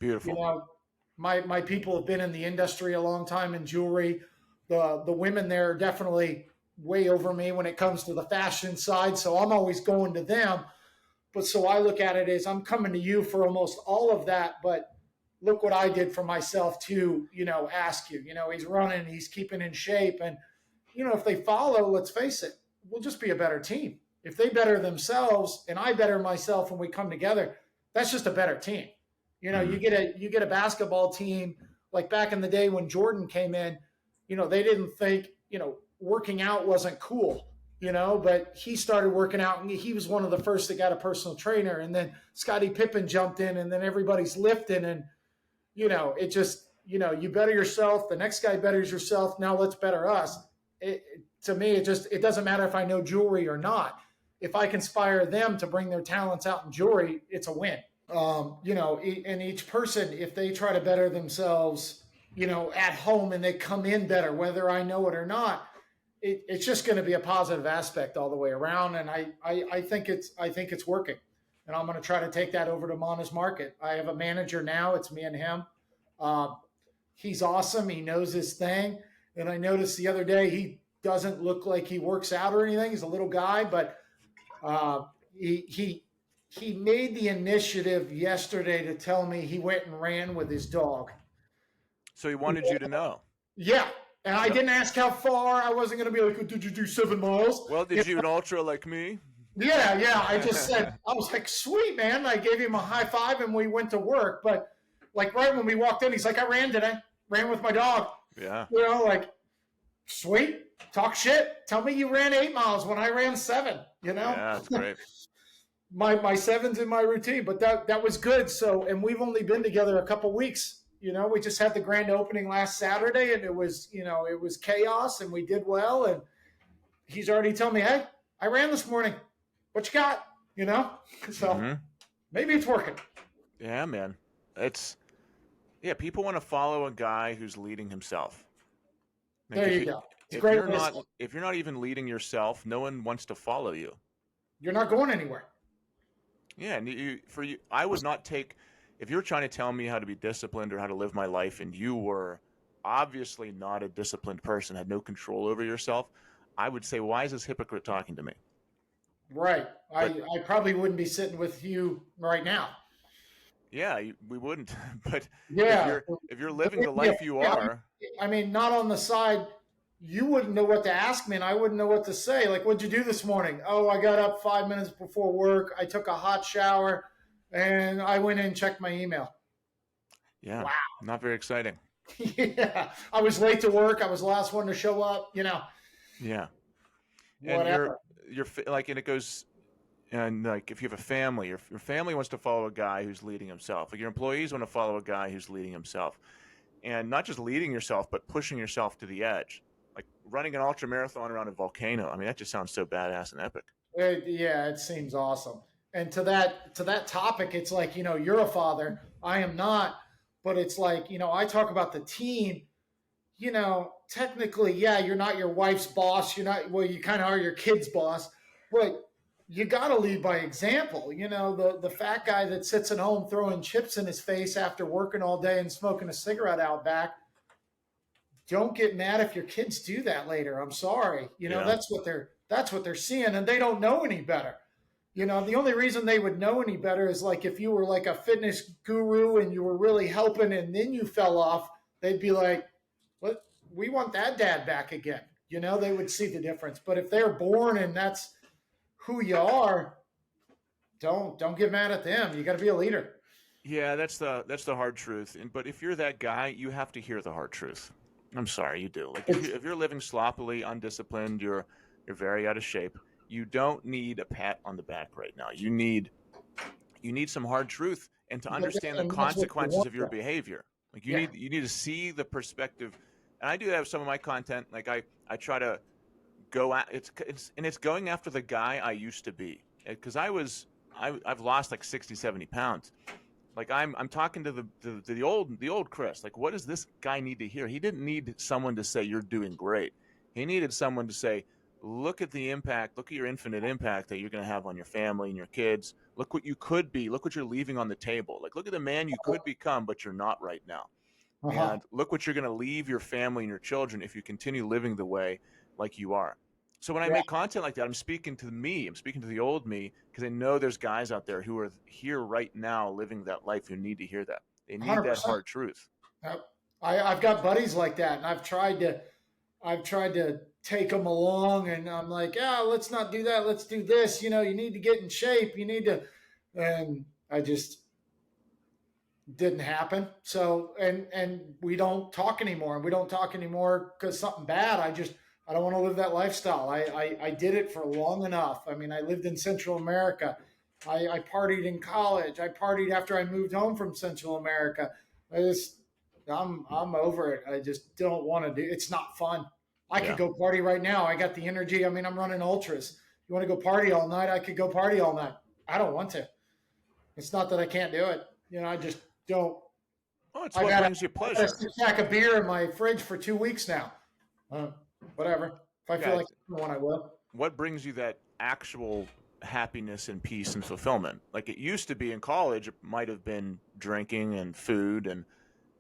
You Beautiful. know, my people have been in the industry a long time in jewelry. The women there are definitely way over me when it comes to the fashion side. So I'm always going to them. But so I look at it as I'm coming to you for almost all of that. But look what I did for myself to, ask you. He's running, he's keeping in shape. And, if they follow, let's face it, we'll just be a better team. If they better themselves and I better myself and we come together, that's just a better team. Mm-hmm. You get a basketball team like back in the day when Jordan came in, they didn't think, working out wasn't cool, but he started working out and he was one of the first that got a personal trainer. And then Scottie Pippen jumped in and then everybody's lifting and, it just, you better yourself. The next guy betters yourself. Now let's better us. To me, it doesn't matter if I know jewelry or not. If I can inspire them to bring their talents out in jewelry, it's a win. And each person, if they try to better themselves, at home and they come in better, whether I know it or not, it's just going to be a positive aspect all the way around. And I think it's working. And I'm going to try to take that over to Mona's Market. I have a manager now. It's me and him. He's awesome. He knows his thing. And I noticed the other day, he doesn't look like he works out or anything. He's a little guy, but he made the initiative yesterday to tell me he went and ran with his dog. So he wanted you to know. Yeah. And I Yep. didn't ask how far. I wasn't going to be like, did you do 7 miles? Well, did you an ultra like me? Yeah. I just said, I was like, sweet, man. I gave him a high five and we went to work. But like right when we walked in, he's like, I ran today. Ran with my dog. Yeah. Like, sweet. Talk shit. Tell me you ran 8 miles when I ran 7, Yeah, that's great. my 7's in my routine, but that was good. So, and we've only been together a couple weeks, we just had the grand opening last Saturday, and it was chaos, and we did well. And he's already telling me, hey, I ran this morning. What you got? So maybe it's working. Yeah, man. People want to follow a guy who's leading himself. Like there you go. If you're not even leading yourself, no one wants to follow you. You're not going anywhere. Yeah, and I would not take, if you're trying to tell me how to be disciplined or how to live my life, and you were obviously not a disciplined person, had no control over yourself, I would say, why is this hypocrite talking to me? Right. I probably wouldn't be sitting with you right now. Yeah, we wouldn't. But yeah, if you're living the life you are. I mean, not on the side, you wouldn't know what to ask me, and I wouldn't know what to say. Like, what'd you do this morning? Oh, I got up 5 minutes before work. I took a hot shower, and I went in and checked my email. Yeah. Wow. Not very exciting. Yeah. I was late to work. I was the last one to show up, Yeah. Whatever. And it goes, and like if you have a family, your family wants to follow a guy who's leading himself. Like your employees want to follow a guy who's leading himself. And not just leading yourself, but pushing yourself to the edge. Like running an ultramarathon around a volcano. I mean, that just sounds so badass and epic. It seems awesome. And to that topic, it's like, you're a father. I am not. But it's like, I talk about the team. Technically, yeah, you're not your wife's boss. You're not, well, you kind of are your kid's boss. But you got to lead by example. The fat guy that sits at home throwing chips in his face after working all day and smoking a cigarette out back. Don't get mad if your kids do that later. I'm sorry. That's what they're seeing, and they don't know any better. The only reason they would know any better is like if you were like a fitness guru and you were really helping and then you fell off, they'd be like, "What? We want that dad back again." They would see the difference. But if they're born and that's who you are, don't get mad at them. You got to be a leader. Yeah, that's the hard truth. But if you're that guy, you have to hear the hard truth. I'm sorry, you do. Like if you're living sloppily, undisciplined, you're very out of shape. You don't need a pat on the back right now. You need some hard truth and to understand the consequences of your behavior. Like you need to see the perspective. And I do have some of my content. Like I try to go at it's going after the guy I used to be, because I've lost like 60, 70 pounds. Like I'm talking to the old Chris. Like, what does this guy need to hear? He didn't need someone to say you're doing great. He needed someone to say, look at the impact. Look at your infinite impact that you're going to have on your family and your kids. Look what you could be. Look what you're leaving on the table. Like, look at the man you could become, but you're not right now. And look what you're going to leave your family and your children if you continue living the way like you are. So when I make content like that, I'm speaking to me. I'm speaking to the old me, because I know there's guys out there who are here right now living that life who need to hear that. They need 100%. That hard truth. I've got buddies like that, and I've tried to take them along, and I'm like, yeah, let's not do that. Let's do this. You need to get in shape. You need to, and I just didn't happen. So, and we don't talk anymore. We don't talk anymore because something bad. I don't want to live that lifestyle. I did it for long enough. I mean, I lived in Central America. I partied in college. I partied after I moved home from Central America. I'm over it. I just don't want to do. It's not fun. I could go party right now. I got the energy. I mean, I'm running ultras. You want to go party all night? I could go party all night. I don't want to. It's not that I can't do it. I just don't. Oh, it's what brings you pleasure. I got a pack of beer in my fridge for 2 weeks now. Whatever. If I feel like one, I will. What brings you that actual happiness and peace and fulfillment? Like it used to be in college, it might have been drinking and food and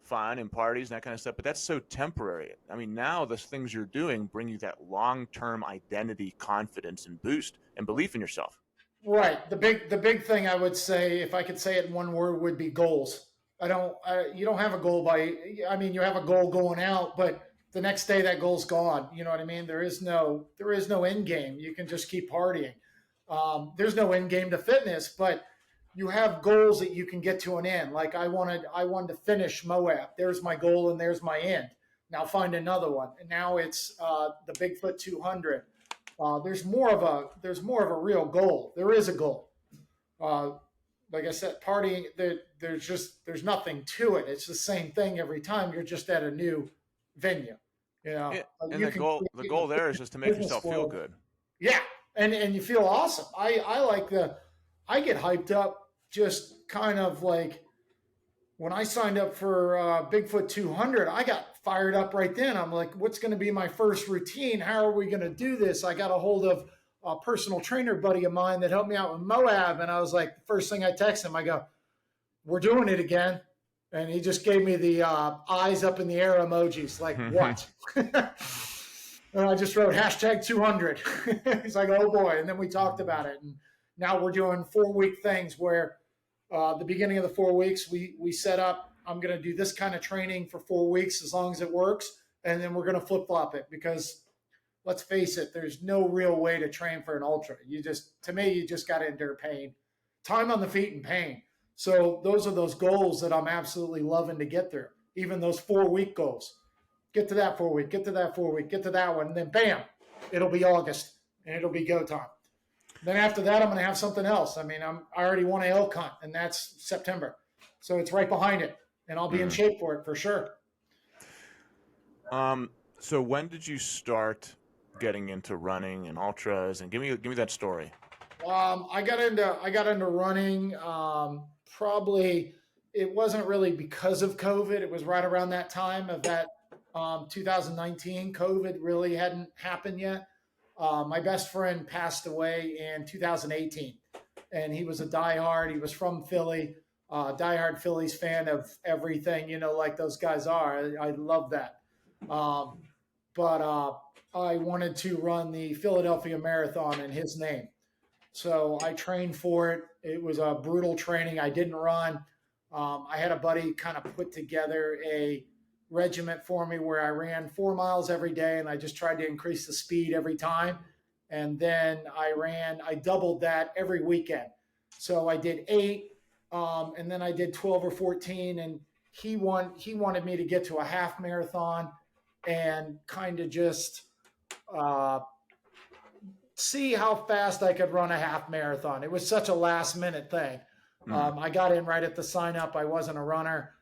fun and parties and that kind of stuff, but that's so temporary. I mean, now the things you're doing bring you that long-term identity, confidence, and boost and belief in yourself. Right. The big thing I would say, if I could say it in one word, would be goals. You don't have a goal you have a goal going out, but the next day that goal's gone. You know what I mean? There is no end game. You can just keep partying. There's no end game to fitness, but you have goals that you can get to an end. Like I wanted to finish Moab. There's my goal and there's my end. Now find another one. And now it's the Bigfoot 200. There's more of a real goal. There is a goal. like I said, partying, there's nothing to it. It's the same thing every time. You're just at a new venue, you know. And You the can goal there is just to make business yourself feel world. good. Yeah, and you feel awesome. I get hyped up just kind of like when I signed up for Bigfoot 200, I got fired up right then. I'm like, what's going to be my first routine? How are we going to do this? I got a hold of a personal trainer buddy of mine that helped me out with Moab. And I was like, the first thing I text him, I go, we're doing it again. And he just gave me the eyes up in the air emojis, like, what? And I just wrote hashtag 200. He's like, oh boy. And then we talked about it. And now we're doing 4-week things where the beginning of the 4 weeks, we set up, I'm going to do this kind of training for 4 weeks as long as it works. And then we're going to flip flop it because let's face it, there's no real way to train for an ultra. To me, you just got to endure pain, time on the feet and pain. So those are those goals that I'm absolutely loving to get through. Even those 4-week goals, get to that 4 week, get to that 4 week, get to that one. And then bam, it'll be August and it'll be go time. Then after that, I'm going to have something else. I mean, I already won an elk hunt, and that's September. So it's right behind it, and I'll be in shape for it for sure. So when did you start getting into running and ultras? And give me that story. I got into running. Probably it wasn't really because of COVID. It was right around that time of that 2019. COVID really hadn't happened yet. My best friend passed away in 2018, and he was a diehard. He was from Philly, diehard Phillies fan of everything, like those guys are. I love that. But I wanted to run the Philadelphia Marathon in his name. So I trained for it. It was a brutal training. I didn't run. I had a buddy kind of put together a regiment for me where I ran 4 miles every day, and I just tried to increase the speed every time. And then I doubled that every weekend. So I did 8, and then I did 12 or 14, and he wanted me to get to a half marathon and kind of just see how fast I could run a half marathon. It was such a last minute thing. I got in right at the sign up. I wasn't a runner.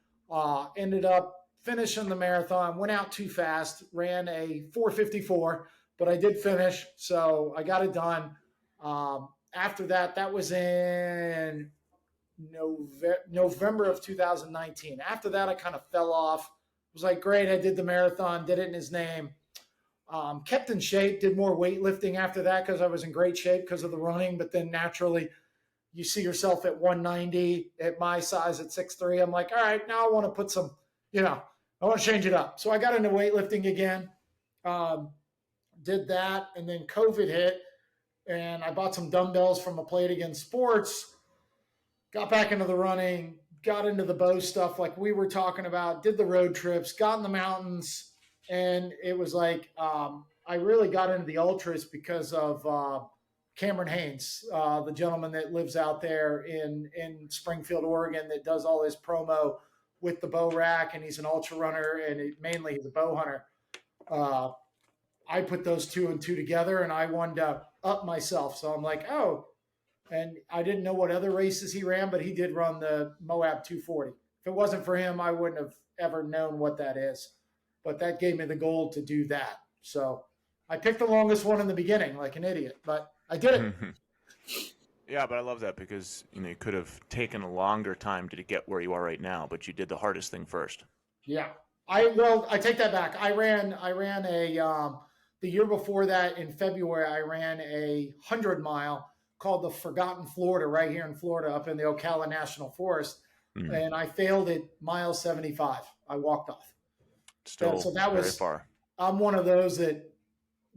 Ended up finishing the marathon, went out too fast, ran a 4:54, but I did finish, so I got it done. After that, that was in November of 2019. After that, I kind of fell off. It was like, great, I did the marathon, did it in his name. Kept in shape, did more weightlifting after that because I was in great shape because of the running, but then naturally you see yourself at 190 at my size at 6'3". I'm like, all right, now I want to put some, I want to change it up. So I got into weightlifting again, did that, and then COVID hit, and I bought some dumbbells from A Plate Against Sports, got back into the running, got into the bow stuff like we were talking about, did the road trips, got in the mountains, and it was like I really got into the ultras because of Cameron Haynes, the gentleman that lives out there in Springfield, Oregon, that does all his promo with the bow rack, and he's an ultra runner, and mainly he's a bow hunter. I put those 2 and 2 together, and I wanted to up myself. So I'm like, oh, and I didn't know what other races he ran, but he did run the Moab 240. If it wasn't for him, I wouldn't have ever known what that is. But that gave me the goal to do that. So I picked the longest one in the beginning, like an idiot, but I did it. Yeah, but I love that because you could have taken a longer time to get where you are right now, but you did the hardest thing first. Yeah, I take that back. I ran a the year before that in February. I ran a 100-mile called the Forgotten Florida right here in Florida, up in the Ocala National Forest, and I failed at mile 75. I walked off. Still, so that was very far. I'm one of those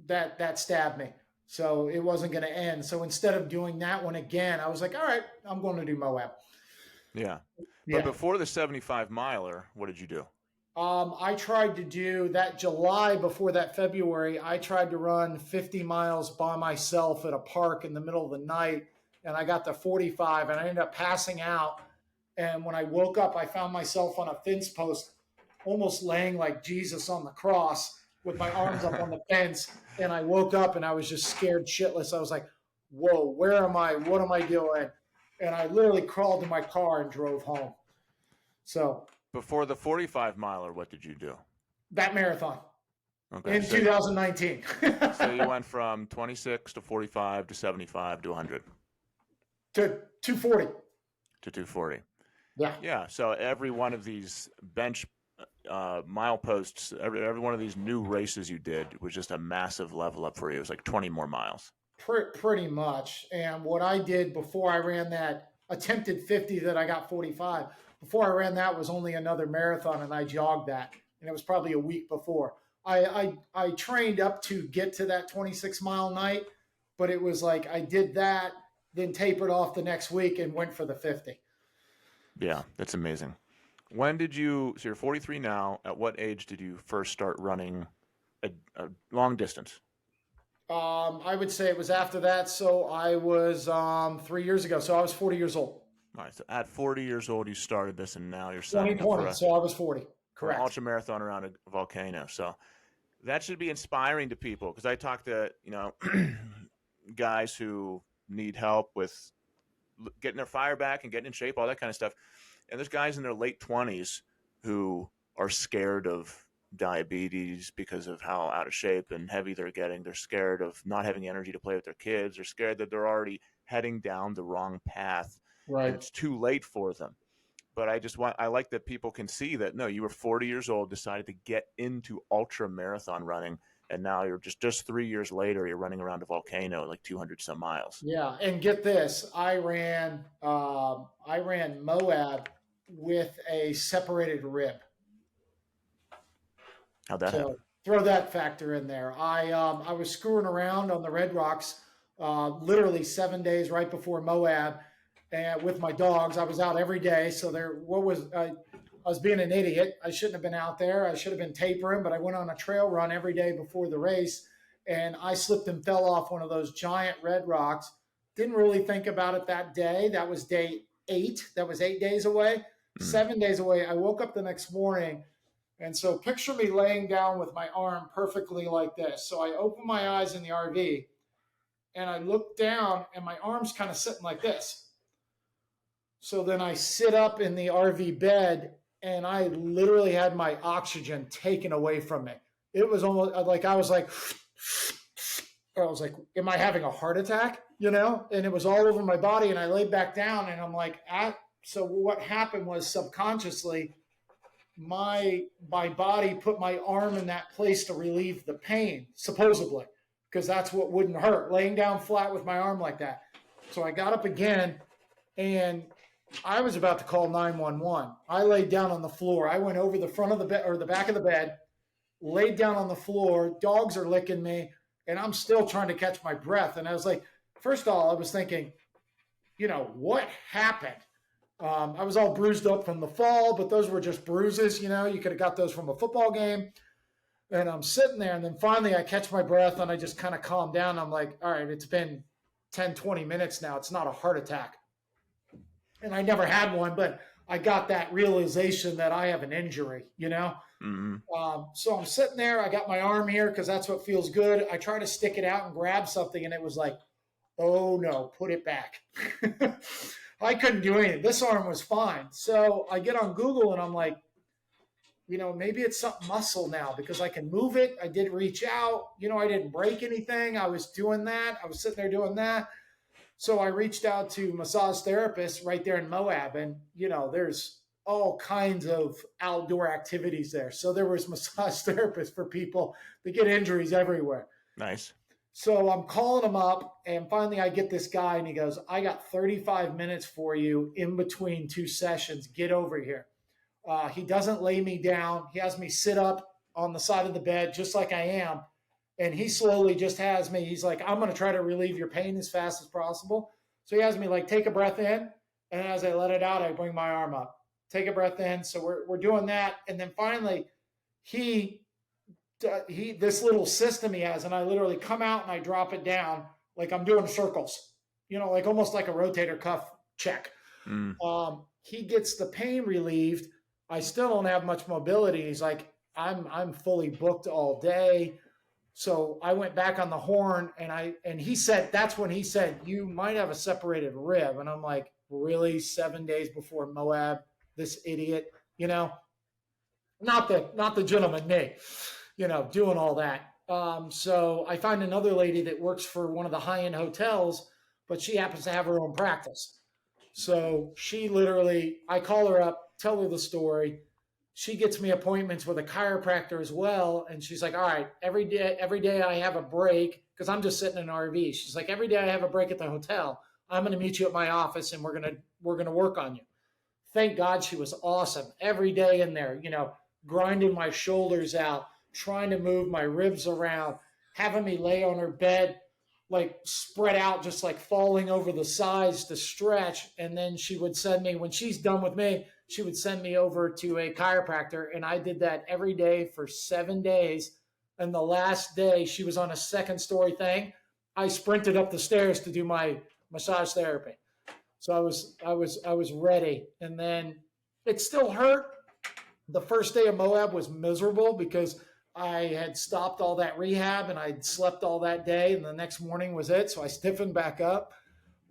that stabbed me. So it wasn't going to end. So instead of doing that one again, I was like, all right, I'm going to do Moab. Yeah. But before the 75-miler, what did you do? I tried to do that July before that February. I tried to run 50 miles by myself at a park in the middle of the night, and I got to 45, and I ended up passing out. And when I woke up, I found myself on a fence post, almost laying like Jesus on the cross with my arms up on the fence. And I woke up and I was just scared shitless. I was like, whoa, where am I? What am I doing? and I literally crawled to my car and drove home. So Before the 45 miler, what did you do? that marathon Okay, in 2019. So you went from 26 to 45 to 75 to 100 to 240 to 240. Yeah. Yeah. So every one of these bench mileposts, every one of these new races you did was just a massive level up for you. It was like 20 more miles. Pretty much. And what I did before I ran that attempted 50 that I got 45, before I ran that was only another marathon, and I jogged that. And it was probably a week before. I trained up to get to that 26-mile night, but it was like I did that, then tapered off the next week and went for the 50. Yeah, that's amazing. When did you, so you're 43 now, at what age did you first start running a long distance? I would say it was after that. So I was 3 years ago. So I was 40 years old. All right, so at 40 years old, you started this, and now you're signing up 2020. So I was 40. Correct. An ultra marathon around a volcano. So that should be inspiring to people, because I talk to, guys who need help with getting their fire back and getting in shape, all that kind of stuff. And there's guys in their late 20s who are scared of diabetes because of how out of shape and heavy they're getting. They're scared of not having energy to play with their kids. They're scared that they're already heading down the wrong path. Right. And it's too late for them. But I like that people can see that, no, you were 40 years old, decided to get into ultra marathon running, and now you're just 3 years later, you're running around a volcano like 200 some miles. Yeah, and get this, I ran Moab with a separated rib. How'd that happen? Throw that factor in there. I was screwing around on the Red Rocks literally 7 days right before Moab, and with my dogs. I was out every day, so I was being an idiot. I shouldn't have been out there. I should have been tapering, but I went on a trail run every day before the race, and I slipped and fell off one of those giant red rocks. Didn't really think about it that day. That was day 8. That was 8 days away. 7 days away. I woke up the next morning, and so picture me laying down with my arm perfectly like this. So I open my eyes in the RV, and I look down, and my arm's kind of sitting like this. So then I sit up in the RV bed, and I literally had my oxygen taken away from me. It was almost like I was like, am I having a heart attack? And it was all over my body, and I laid back down, and I'm like, so what happened was subconsciously, my body put my arm in that place to relieve the pain, supposedly, because that's what wouldn't hurt, laying down flat with my arm like that. So I got up again, and I was about to call 911. I laid down on the floor. I went over the front of the bed or the back of the bed, laid down on the floor. Dogs are licking me, and I'm still trying to catch my breath. And I was like, first of all, I was thinking, what happened? I was all bruised up from the fall, but those were just bruises. You could have got those from a football game. And I'm sitting there, and then finally I catch my breath, and I just kind of calm down. I'm like, all right, it's been 10, 20 minutes now. It's not a heart attack. And I never had one, but I got that realization that I have an injury, Mm-hmm. So I'm sitting there. I got my arm here because that's what feels good. I try to stick it out and grab something, and it was like, oh, no, put it back. I couldn't do anything. This arm was fine. So I get on Google, and I'm like, maybe it's something muscle now because I can move it. I did reach out. I didn't break anything. I was doing that. I was sitting there doing that. So I reached out to massage therapists right there in Moab, and, there's all kinds of outdoor activities there. So there was massage therapists for people that get injuries everywhere. Nice. So I'm calling him up, and finally I get this guy, and he goes, I got 35 minutes for you in between 2 sessions. Get over here. He doesn't lay me down. He has me sit up on the side of the bed just like I am. And he slowly just has me. He's like, I'm going to try to relieve your pain as fast as possible. So he has me take a breath in. And as I let it out, I bring my arm up. Take a breath in. So we're doing that. And then finally, this little system he has, and I literally come out and I drop it down like I'm doing circles, almost like a rotator cuff check. He gets the pain relieved. I still don't have much mobility. He's like, I'm fully booked all day. So I went back on the horn, and he said, that's when he said, you might have a separated rib. And I'm like, really 7 days before Moab, this idiot, you know, not the gentleman, me, you know, doing all that. So I find another lady that works for one of the high-end hotels, but she happens to have her own practice. So she literally, I call her up, tell her the story. She gets me appointments with a chiropractor as well. And she's like, all right, every day I have a break because I'm just sitting in an RV. She's like, every day I have a break at the hotel. I'm going to meet you at my office and we're going to work on you. Thank God she was awesome. Every day in there, you know, grinding my shoulders out, trying to move my ribs around, having me lay on her bed, like spread out, just like falling over the sides to stretch. And then she would send me, when she's done with me, she would send me over to a chiropractor. And I did that every day for 7 days. And the last day she was on a second story thing, I sprinted up the stairs to do my massage therapy. So I was ready. And then it still hurt. The first day of Moab was miserable because I had stopped all that rehab and I'd slept all that day, and the next morning was it. So I stiffened back up,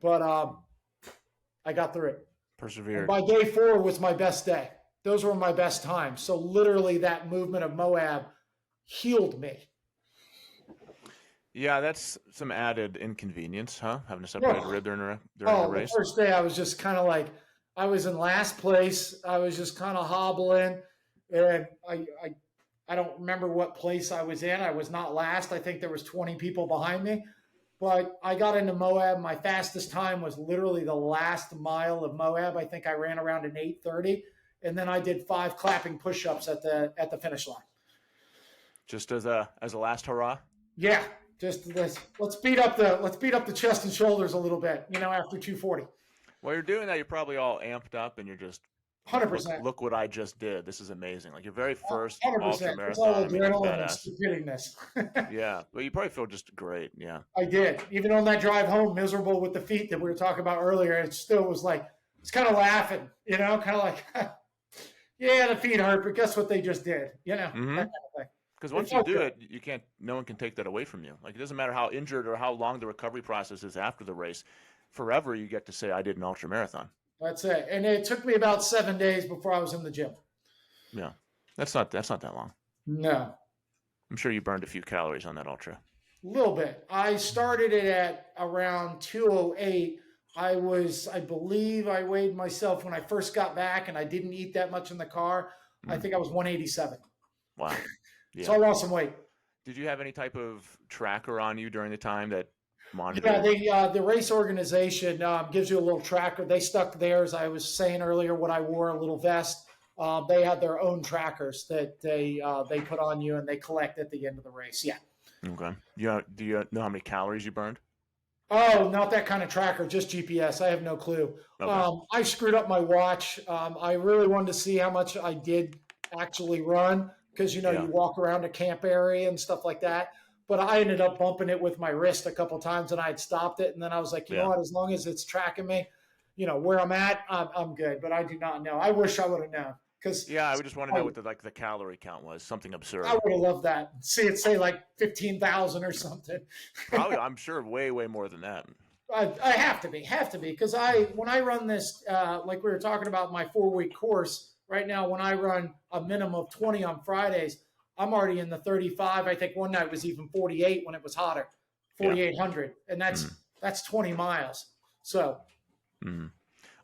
but I got through it. Persevered. And by day 4 was my best day. Those were my best times. So literally that movement of Moab healed me. Yeah, that's some added inconvenience, huh? Having to separate a rib during a race. The first day I was just kind of like, I was in last place. I was just kind of hobbling, and I don't remember what place I was in. I was not last. I think there was 20 people behind me, but I got into Moab. My fastest time was literally the last mile of Moab. I think I ran around an 8:30, and then I did 5 clapping push-ups at the finish line. Just as a last hurrah. Yeah, just this. Let's beat up the chest and shoulders a little bit. You know, after 240. While you're doing that, you're probably all amped up, and you're just 100%. Look what I just did. This is amazing. Like your very first 100%. It's all ultramarathon. adrenaline and stupidness. Yeah, but you probably feel just great. Yeah, I did. Even on that drive home, miserable with the feet that we were talking about earlier, it still was like, it's kind of laughing, you know, kind of like, yeah, the feet hurt, but guess what they just did, you know, that kind of thing. Because once you do it, no one can take that away from you. Like it doesn't matter how injured or how long the recovery process is after the race. Forever, you get to say, I did an ultramarathon. That's it. And it took me about 7 days before I was in the gym. Yeah. That's not that long. No. I'm sure you burned a few calories on that ultra. A little bit. I started it at around 208. I believe I weighed myself when I first got back, and I didn't eat that much in the car. I think I was 187. Wow. Yeah. So I lost some weight. Did you have any type of tracker on you during the time that monitored? Yeah, the race organization gives you a little tracker. They stuck theirs. I was saying earlier what I wore, a little vest. They had their own trackers that they put on you and they collect at the end of the race. Yeah. Okay. Do you know how many calories you burned? Oh, not that kind of tracker, just GPS. I have no clue. Okay. I screwed up my watch. I really wanted to see how much I did actually run because, you walk around a camp area and stuff like that. But I ended up bumping it with my wrist a couple of times, and I had stopped it. And then I was like, you know what? As long as it's tracking me, where I'm at, I'm good. But I do not know. I wish I would have known. I would just want to know what the calorie count was. Something absurd. I would have loved that. See it say like 15,000 or something. Probably, I'm sure way more than that. I have to be because when I run this, like we were talking about my 4-week course right now, when I run a minimum of 20 on Fridays, I'm already in the 35. I think one night was even 48 when it was hotter, 4,800, and that's 20 miles. So,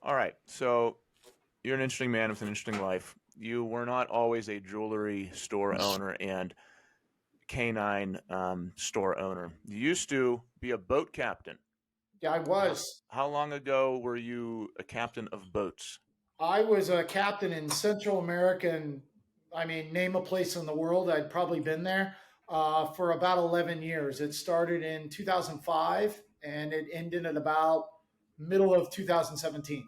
all right. So you're an interesting man with an interesting life. You were not always a jewelry store owner and canine store owner. You used to be a boat captain. Yeah, I was. How long ago were you a captain of boats? I was a captain in Central America, and name a place in the world. I'd probably been there for about 11 years. It started in 2005, and it ended at about middle of 2017.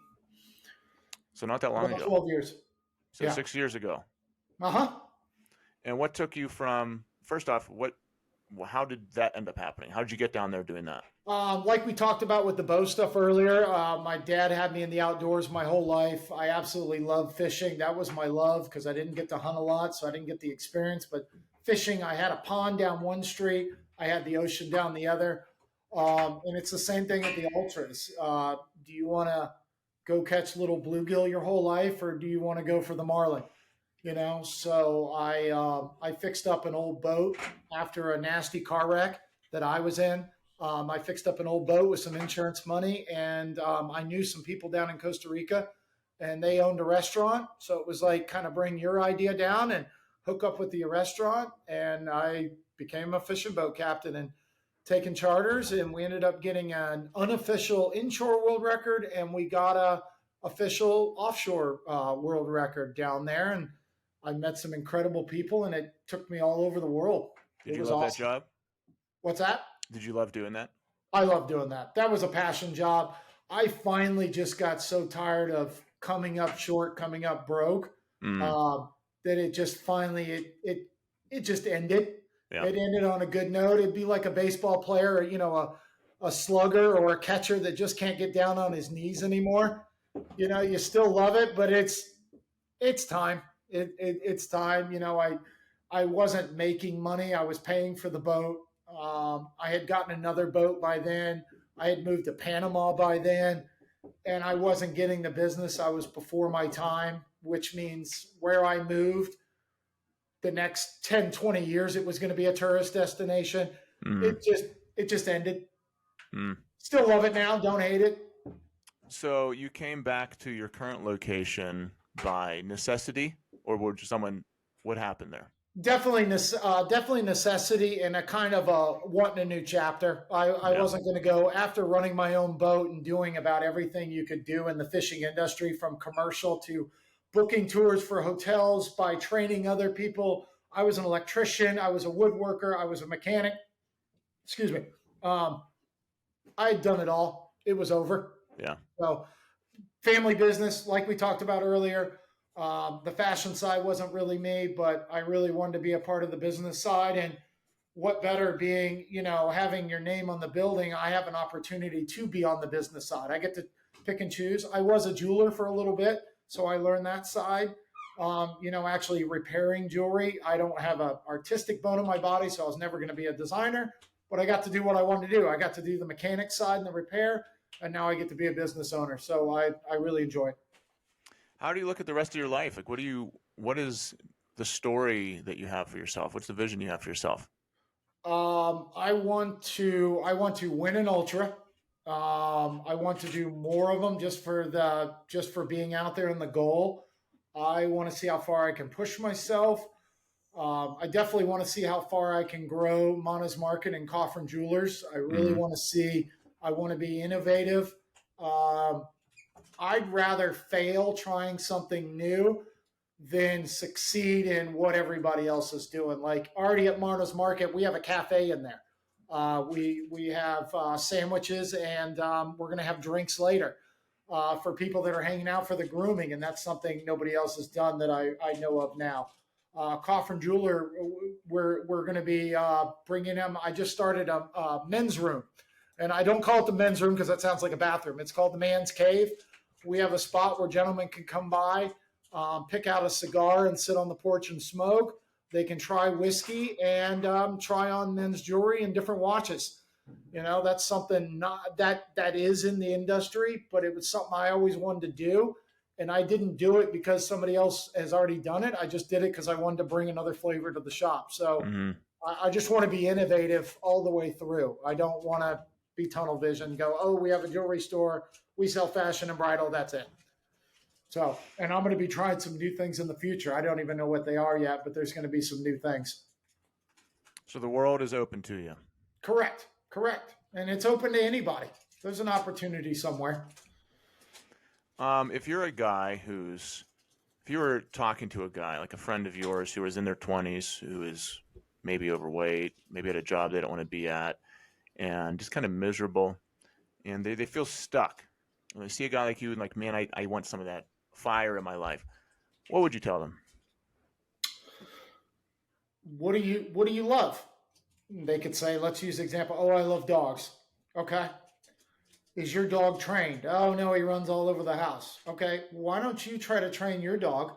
So not that long ago. 12 years. So 6 years ago. Uh-huh. And what took you from, first off, how did that end up happening? How did you get down there doing that? Like we talked about with the bow stuff earlier, my dad had me in the outdoors my whole life. I absolutely love fishing. That was my love because I didn't get to hunt a lot, so I didn't get the experience. But fishing, I had a pond down one street. I had the ocean down the other. And it's the same thing at the ultras. Do you want to go catch little bluegill your whole life, or do you want to go for the marlin? So I fixed up an old boat after a nasty car wreck that I was in. I fixed up an old boat with some insurance money, and I knew some people down in Costa Rica, and they owned a restaurant. So it was like kind of bring your idea down and hook up with the restaurant. And I became a fishing boat captain and taking charters, and we ended up getting an unofficial inshore world record, and we got a official offshore world record down there. And I met some incredible people, and it took me all over the world. Did you love that job? What's that? Did you love doing that? I love doing that. That was a passion job. I finally just got so tired of coming up short, coming up broke, that it just finally, it just ended. Yeah. It ended on a good note. It'd be like a baseball player, or, a slugger or a catcher that just can't get down on his knees anymore. You still love it, but it's time. It's time. I wasn't making money. I was paying for the boat. I had gotten another boat by then. I had moved to Panama by then, and I wasn't getting the business. I was before my time, which means where I moved, the next 10, 20 years, it was going to be a tourist destination. It just ended. Still love it now. Don't hate it. So you came back to your current location by necessity, or what happened there? Definitely necessity, and a kind of wanting a new chapter. I wasn't going to go after running my own boat and doing about everything you could do in the fishing industry, from commercial to booking tours for hotels, by training other people. I was an electrician. I was a woodworker. I was a mechanic. Excuse me. I had done it all. It was over. Yeah. So family business, like we talked about earlier. The fashion side wasn't really me, but I really wanted to be a part of the business side. And what better being, having your name on the building, I have an opportunity to be on the business side. I get to pick and choose. I was a jeweler for a little bit, so I learned that side. Actually repairing jewelry. I don't have an artistic bone in my body, so I was never going to be a designer, but I got to do what I wanted to do. I got to do the mechanic side and the repair, and now I get to be a business owner. So I really enjoy it. How do you look at the rest of your life? Like, what is the story that you have for yourself? What's the vision you have for yourself? I want to win an ultra. I want to do more of them just for being out there in the goal. I want to see how far I can push myself. I definitely want to see how far I can grow Mana's Market and Coffrin Jewelers. I really want to see. I want to be innovative. I'd rather fail trying something new than succeed in what everybody else is doing. Like already at Mana's Market, we have a cafe in there. We have sandwiches, and we're going to have drinks later for people that are hanging out for the grooming, and that's something nobody else has done that I know of now. Coffrin Jeweler, we're going to be bringing them. I just started a men's room, and I don't call it the men's room because that sounds like a bathroom. It's called the Man's Cave. We have a spot where gentlemen can come by, pick out a cigar and sit on the porch and smoke. They can try whiskey and try on men's jewelry and different watches. That's something that is in the industry, but it was something I always wanted to do. And I didn't do it because somebody else has already done it. I just did it because I wanted to bring another flavor to the shop. So I just want to be innovative all the way through. I don't want to be tunnel vision, go, oh, we have a jewelry store, we sell fashion and bridal, that's it. So, and I'm going to be trying some new things in the future. I don't even know what they are yet, but there's going to be some new things. So the world is open to you. Correct. And it's open to anybody. There's an opportunity somewhere. If you're a guy if you were talking to a guy, like a friend of yours who was in their 20s, who is maybe overweight, maybe at a job they don't want to be at, and just kind of miserable, and they feel stuck. And they see a guy like you and like, man, I want some of that fire in my life. What would you tell them? What do you love? They could say, let's use the example. Oh, I love dogs. Okay. Is your dog trained? Oh, no, he runs all over the house. Okay. Why don't you try to train your dog?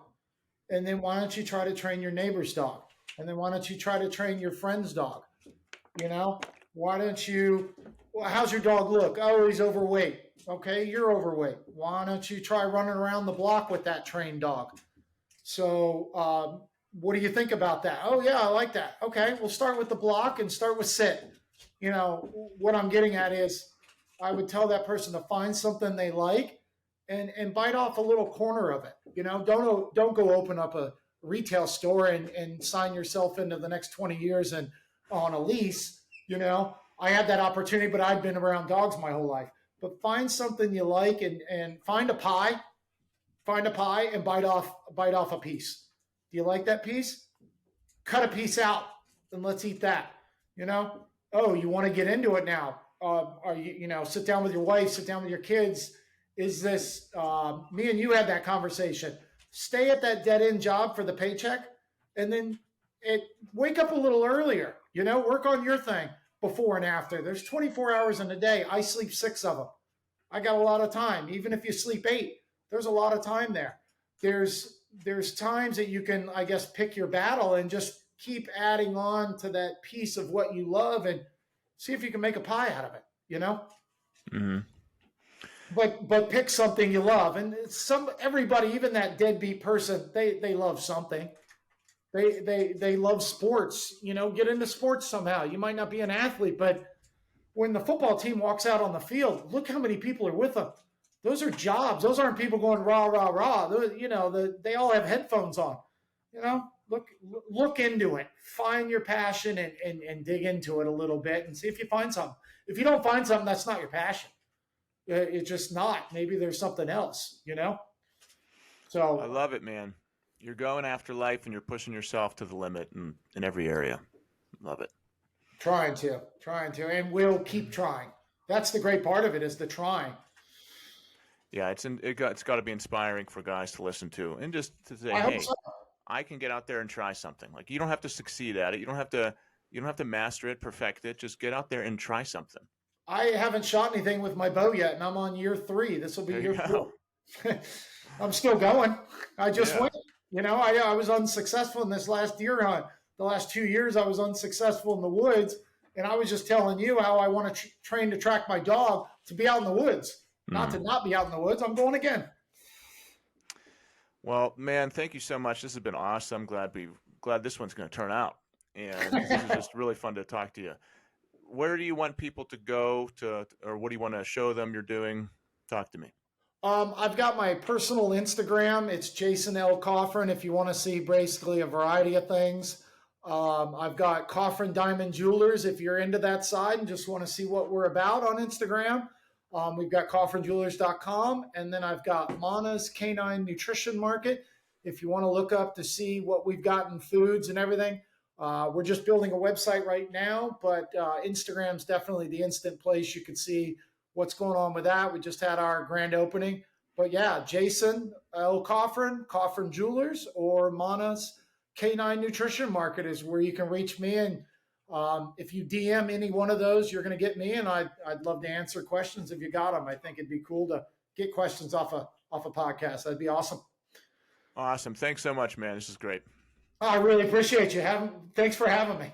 And then why don't you try to train your neighbor's dog? And then why don't you try to train your friend's dog? Why don't you, Well, how's your dog look? Oh, he's overweight. Okay, you're overweight. Why don't you try running around the block with that trained dog? So, what do you think about that? Oh, yeah, I like that. Okay, we'll start with the block and start with sit. You know, what I'm getting at is I would tell that person to find something they like and bite off a little corner of it. You know, don't go open up a retail store and sign yourself into the next 20 years and on a lease. You know, I had that opportunity, but I've been around dogs my whole life. But find something you like and find a pie and bite off a piece. Do you like that piece? Cut a piece out and let's eat that. You know, oh, you want to get into it now? Are you sit down with your wife, sit down with your kids? Is this me and you had that conversation? Stay at that dead end job for the paycheck, and then wake up a little earlier. You know, work on your thing before and after. There's 24 hours in a day. I sleep 6 of them. I got a lot of time. Even if you sleep 8, there's a lot of time there. There's times that you can, I guess, pick your battle and just keep adding on to that piece of what you love and see if you can make a pie out of it, you know? Mm-hmm. But pick something you love. And everybody, even that deadbeat person, they love something. They love sports, you know, get into sports somehow. You might not be an athlete, but when the football team walks out on the field, look how many people are with them. Those are jobs. Those aren't people going rah, rah, rah. They all have headphones on. You know, look into it. Find your passion and dig into it a little bit and see if you find something. If you don't find something, that's not your passion. It's just not. Maybe there's something else, you know? So I love it, man. You're going after life and you're pushing yourself to the limit in every area. Love it. Trying to, and we'll keep trying. That's the great part of it, is the trying. Yeah, it's got to be inspiring for guys to listen to and just to say, hey, I can get out there and try something. Like, you don't have to succeed at it. You don't have to master it, perfect it. Just get out there and try something. I haven't shot anything with my bow yet, and I'm on year 3. This will be year 4. I'm still going. I just went. You know, I was unsuccessful in this last deer hunt. The last 2 years, I was unsuccessful in the woods, and I was just telling you how I want to train to track my dog to be out in the woods, not to not be out in the woods. I'm going again. Well, man, thank you so much. This has been awesome. Glad this one's going to turn out, and this is just really fun to talk to you. Where do you want people to go to, or what do you want to show them you're doing? Talk to me. I've got my personal Instagram. It's Jason L. Coffrin if you want to see basically a variety of things. I've got Coffrin Diamond Jewelers if you're into that side and just want to see what we're about on Instagram. We've got coffrinjewelers.com, and then I've got Mana's Canine Nutrition Market if you want to look up to see what we've got in foods and everything. We're just building a website right now, but Instagram's definitely the instant place you can see what's going on with that. We just had our grand opening. But yeah, Jason L. Coffrin Jewelers, or Mana's Canine Nutrition Market is where you can reach me. And if you DM any one of those, you're going to get me, and I'd love to answer questions if you got them. I think it'd be cool to get questions off a podcast. That'd be awesome. Awesome. Thanks so much, man. This is great. I really appreciate you. Thanks for having me.